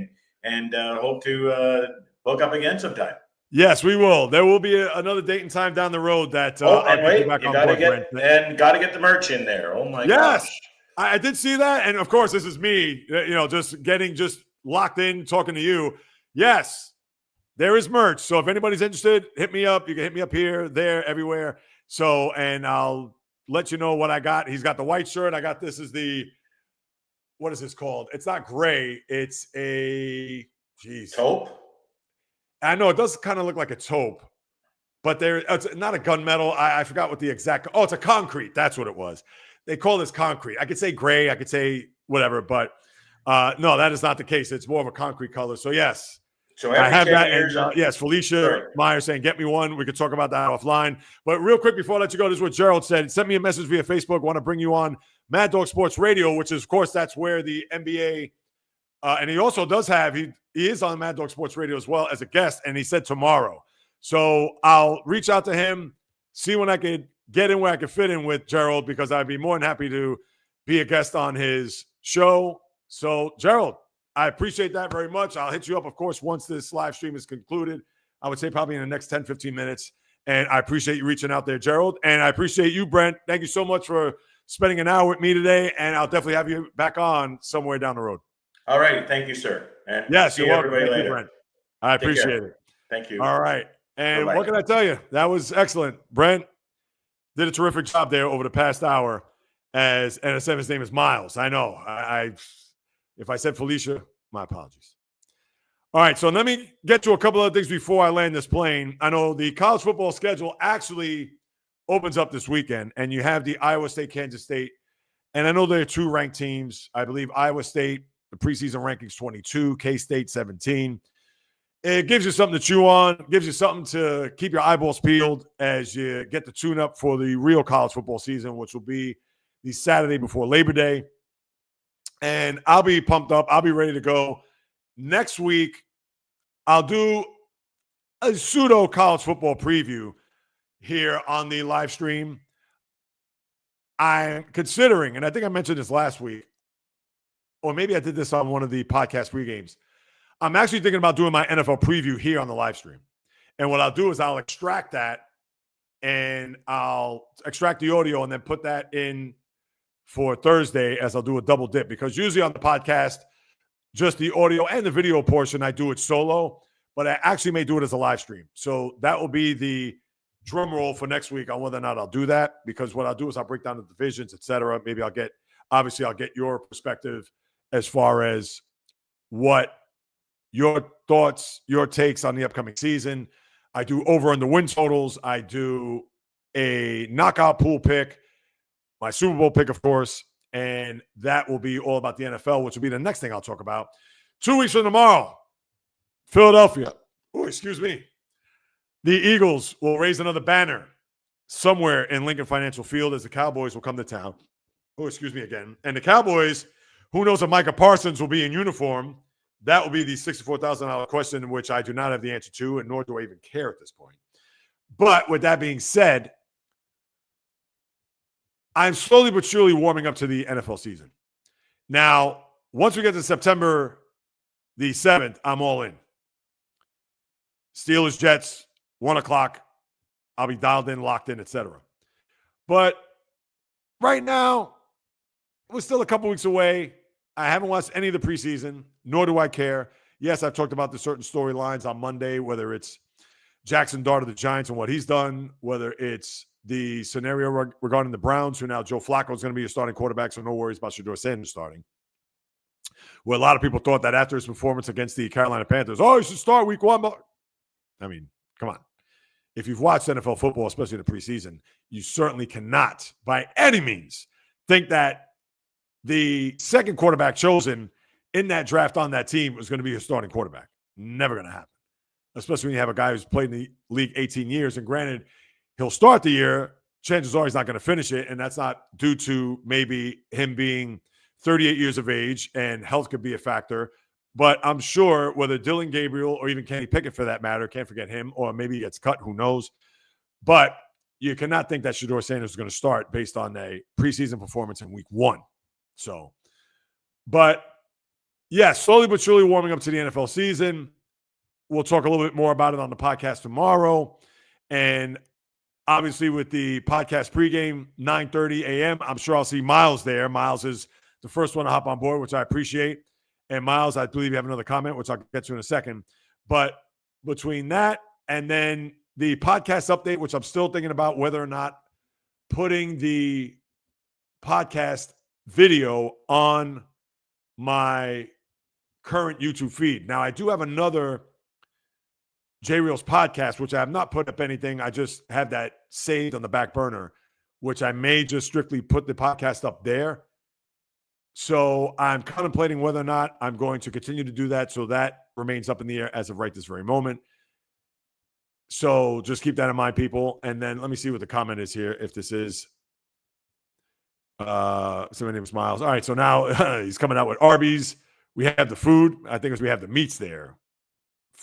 and hope to hook up again sometime. Yes, we will. There will be another date and time down the road that and wait, you gotta get the merch in there. Oh my gosh. I did see that. And of course, this is me, just locked in, talking to you. Yes. There is merch. So if anybody's interested, hit me up. You can hit me up here, there, everywhere. So, and I'll let you know what I got. He's got the white shirt. I got this is what is this called? It's not gray. It's a taupe. I know it does kind of look like a taupe, but it's not a gunmetal. I forgot what the exact. Oh, it's a concrete. That's what it was. They call this concrete. I could say gray. I could say whatever, but no, that is not the case. It's more of a concrete color. So yes. So I have that. And, yes, Felicia Meyer saying, get me one. We could talk about that offline. But real quick, before I let you go, this is what Gerald said. Send me a message via Facebook. Want to bring you on Mad Dog Sports Radio, which is, of course, that's where the NBA, and he also does have, he is on Mad Dog Sports Radio as well as a guest, and he said tomorrow. So I'll reach out to him, see when I could get in where I could fit in with Gerald, because I'd be more than happy to be a guest on his show. So, Gerald, I appreciate that very much. I'll hit you up, of course, once this live stream is concluded. I would say probably in the next 10, 15 minutes. And I appreciate you reaching out there, Gerald. And I appreciate you, Brent. Thank you so much for spending an hour with me today. And I'll definitely have you back on somewhere down the road. All right. Thank you, sir. And yes, see you're welcome. everybody Thank later. You, Brent. I appreciate it. Thank you. All right. And Bye-bye. What can I tell you? That was excellent. Brent did a terrific job there over the past hour. And I said his name is Miles. I know. If I said Felicia, my apologies. All right, so let me get to a couple of things before I land this plane. I know the college football schedule actually opens up this weekend, and you have the Iowa State, Kansas State. And I know there are two ranked teams. I believe Iowa State, the preseason rankings 22, K-State 17. It gives you something to chew on, gives you something to keep your eyeballs peeled as you get the tune up for the real college football season, which will be the Saturday before Labor Day. And I'll be pumped up. I'll be ready to go. Next week, I'll do a pseudo college football preview here on the live stream. I'm considering, and I think I mentioned this last week, or maybe I did this on one of the podcast pre-games. I'm actually thinking about doing my NFL preview here on the live stream. And what I'll do is I'll extract that, and I'll extract the audio and then put that in for Thursday, as I'll do a double dip, because usually on the podcast, just the audio and the video portion, I do it solo, but I actually may do it as a live stream. So that will be the drum roll for next week on whether or not I'll do that, because what I'll do is I'll break down the divisions, etc. Maybe I'll get your perspective as far as what your thoughts, your takes on the upcoming season. I do over under win totals. I do a knockout pool pick, my Super Bowl pick, of course, and that will be all about the NFL, which will be the next thing I'll talk about. 2 weeks from tomorrow, Philadelphia. Oh, excuse me. The Eagles will raise another banner somewhere in Lincoln Financial Field as the Cowboys will come to town. Oh, excuse me again. And the Cowboys, who knows if Micah Parsons will be in uniform? That will be the $64,000 question, which I do not have the answer to, and nor do I even care at this point. But with that being said, I'm slowly but surely warming up to the NFL season. Now, once we get to September the 7th, I'm all in. Steelers, Jets, 1 o'clock. I'll be dialed in, locked in, etc. But right now, we're still a couple weeks away. I haven't watched any of the preseason, nor do I care. Yes, I've talked about the certain storylines on Monday, whether it's Jackson Dart of the Giants and what he's done, whether it's the scenario regarding the Browns, who now Joe Flacco is going to be a starting quarterback, so no worries about Shedeur Sanders starting. Where a lot of people thought that after his performance against the Carolina Panthers, oh, he should start week 1. I mean, come on. If you've watched NFL football, especially in the preseason, you certainly cannot, by any means, think that the second quarterback chosen in that draft on that team was going to be a starting quarterback. Never going to happen, especially when you have a guy who's played in the league 18 years. And granted, he'll start the year. Chances are he's not going to finish it, and that's not due to maybe him being 38 years of age, and health could be a factor. But I'm sure whether Dylan Gabriel or even Kenny Pickett, for that matter, can't forget him, or maybe he gets cut, who knows. But you cannot think that Shedeur Sanders is going to start based on a preseason performance in week 1. So, but yeah, slowly but surely warming up to the NFL season. We'll talk a little bit more about it on the podcast tomorrow. And obviously with the podcast pregame, 9:30 a.m., I'm sure I'll see Miles there. Miles is the first one to hop on board, which I appreciate. And Miles, I believe you have another comment, which I'll get to in a second. But between that and then the podcast update, which I'm still thinking about whether or not putting the podcast video on my current YouTube feed. Now, I do have another J Reels podcast, which I have not put up anything. I just have that saved on the back burner, which I may just strictly put the podcast up there. So I'm contemplating whether or not I'm going to continue to do that. So that remains up in the air as of right this very moment. So just keep that in mind, people. And then let me see what the comment is here. If this is somebody named Miles. All right. So now he's coming out with Arby's. We have the food. I think we have the meats there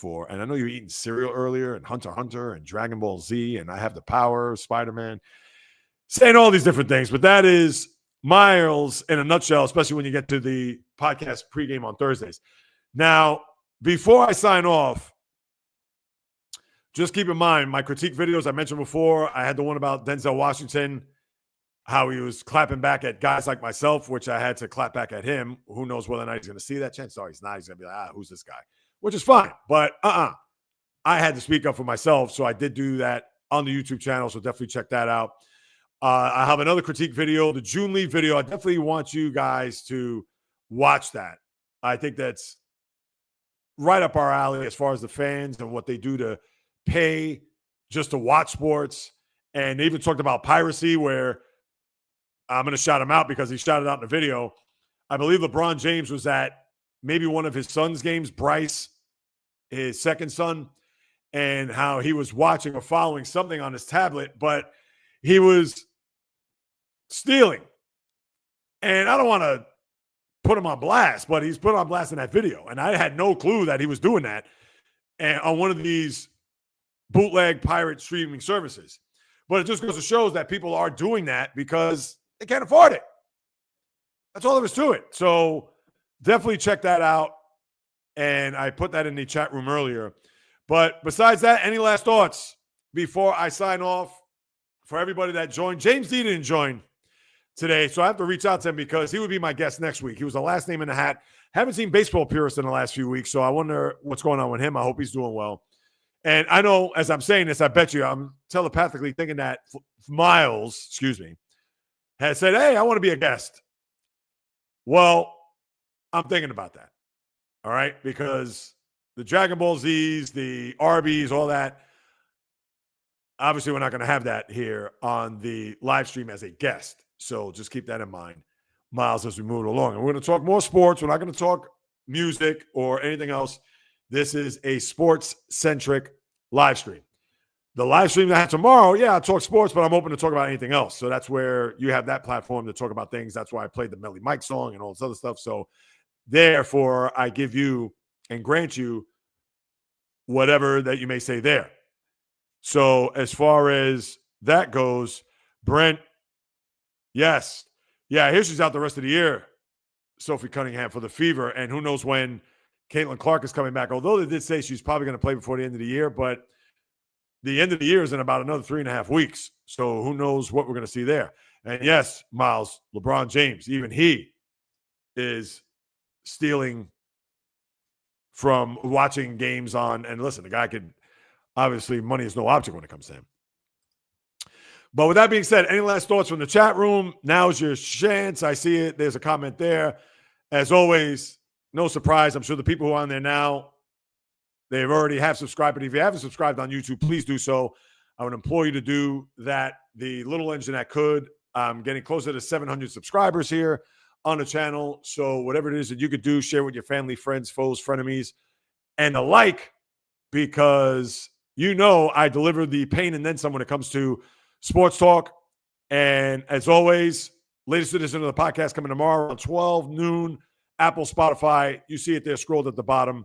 and I know you were eating cereal earlier, and Hunter x Hunter and Dragon Ball Z, and I have the power, Spider-Man, saying all these different things. But that is Miles in a nutshell, especially when you get to the podcast pregame on Thursdays. Now, before I sign off, just keep in mind my critique videos I mentioned before. I had the one about Denzel Washington, how he was clapping back at guys like myself, which I had to clap back at him. Who knows whether or not he's going to see that? Chances are he's not. He's going to be like, who's this guy? Which is fine. But I had to speak up for myself, so I did do that on the YouTube channel, so definitely check that out. I have another critique video, the June Lee video. I definitely want you guys to watch that. I think that's right up our alley as far as the fans and what they do to pay just to watch sports. And they even talked about piracy, where I'm going to shout him out because he shouted out in the video. I believe LeBron James was at maybe one of his son's games, Bryce, his second son, and how he was watching or following something on his tablet, but he was stealing. And I don't want to put him on blast, but he's put on blast in that video. And I had no clue that he was doing that and on one of these bootleg pirate streaming services. But it just goes to show that people are doing that because they can't afford it. That's all there is to it. So definitely check that out. And I put that in the chat room earlier. But besides that, any last thoughts before I sign off? For everybody that joined, James D didn't join today, so I have to reach out to him because he would be my guest next week. He was the last name in the hat. Haven't seen Baseball Purist in the last few weeks, so I wonder what's going on with him. I hope he's doing well. And I know as I'm saying this, I bet you I'm telepathically thinking that Miles, has said, hey, I want to be a guest. Well, I'm thinking about that. All right. Because the Dragon Ball Zs, the Arby's, all that. Obviously, we're not going to have that here on the live stream as a guest. So just keep that in mind, Miles, as we move along. And we're going to talk more sports. We're not going to talk music or anything else. This is a sports-centric live stream. The live stream that I have tomorrow, yeah, I'll talk sports, but I'm open to talk about anything else. So that's where you have that platform to talk about things. That's why I played the Melly Mike song and all this other stuff. So therefore, I give you and grant you whatever that you may say there. So as far as that goes, Brent, yes. Yeah, here she's out the rest of the year, Sophie Cunningham, for the fever. And who knows when Caitlin Clark is coming back. Although they did say she's probably going to play before the end of the year, but the end of the year is in about another 3.5 weeks. So who knows what we're going to see there. And yes, Miles, LeBron James, even he is stealing from watching games on. And listen, the guy could, obviously, money is no object when it comes to him. But with that being said, any last thoughts from the chat room? Now's your chance. I see it. There's a comment there. As always, no surprise. I'm sure the people who are on there now, they've already have subscribed. But if you haven't subscribed on YouTube, please do so. I would implore you to do that. The little engine that could. I'm getting closer to 700 subscribers here on the channel. So whatever it is that you could do, share with your family, friends, foes, frenemies, and the like, because you know I deliver the pain and then some when it comes to sports talk. And as always, latest edition of the podcast coming tomorrow on 12 noon, Apple, Spotify. You see it there scrolled at the bottom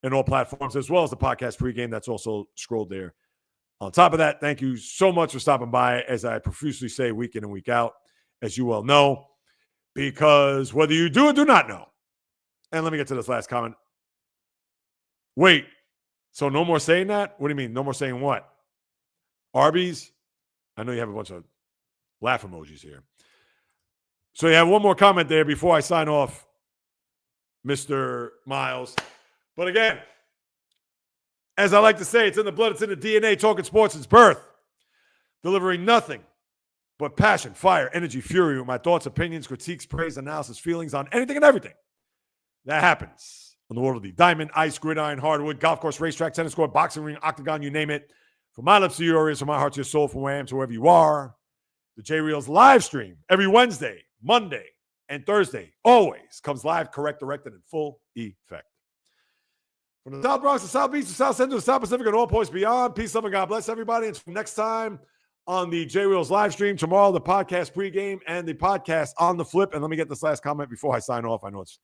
in all platforms, as well as the podcast pregame that's also scrolled there. On top of that, thank you so much for stopping by, as I profusely say week in and week out, as you well know, because whether you do or do not know, and let me get to this last comment. Wait, so no more saying that? What do you mean? No more saying what? Arby's? I know you have a bunch of laugh emojis here. So you have one more comment there before I sign off, Mr. Miles. But again, as I like to say, it's in the blood, it's in the DNA, talking sports since birth. Delivering nothing but passion, fire, energy, fury with my thoughts, opinions, critiques, praise, analysis, feelings on anything and everything that happens in the world of the diamond, ice, gridiron, hardwood, golf course, racetrack, tennis court, boxing ring, octagon, you name it. From my lips to your ears, from my heart to your soul, from where I am to wherever you are. The J Reels live stream every Wednesday, Monday, and Thursday always comes live, correct, directed, in full effect. From the South Bronx, the South Beach, the South Central, the South Pacific, and all points beyond. Peace, love, and God bless everybody. Until next time on the J Reels live stream. Tomorrow, the podcast pregame and the podcast on the flip. And let me get this last comment before I sign off. I know it's,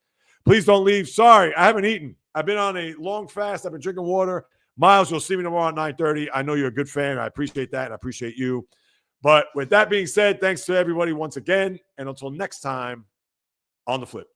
please don't leave. Sorry, I haven't eaten. I've been on a long fast. I've been drinking water. Miles, you'll see me tomorrow at 9:30. I know you're a good fan. I appreciate that, and I appreciate you. But with that being said, thanks to everybody once again. And until next time, on the flip.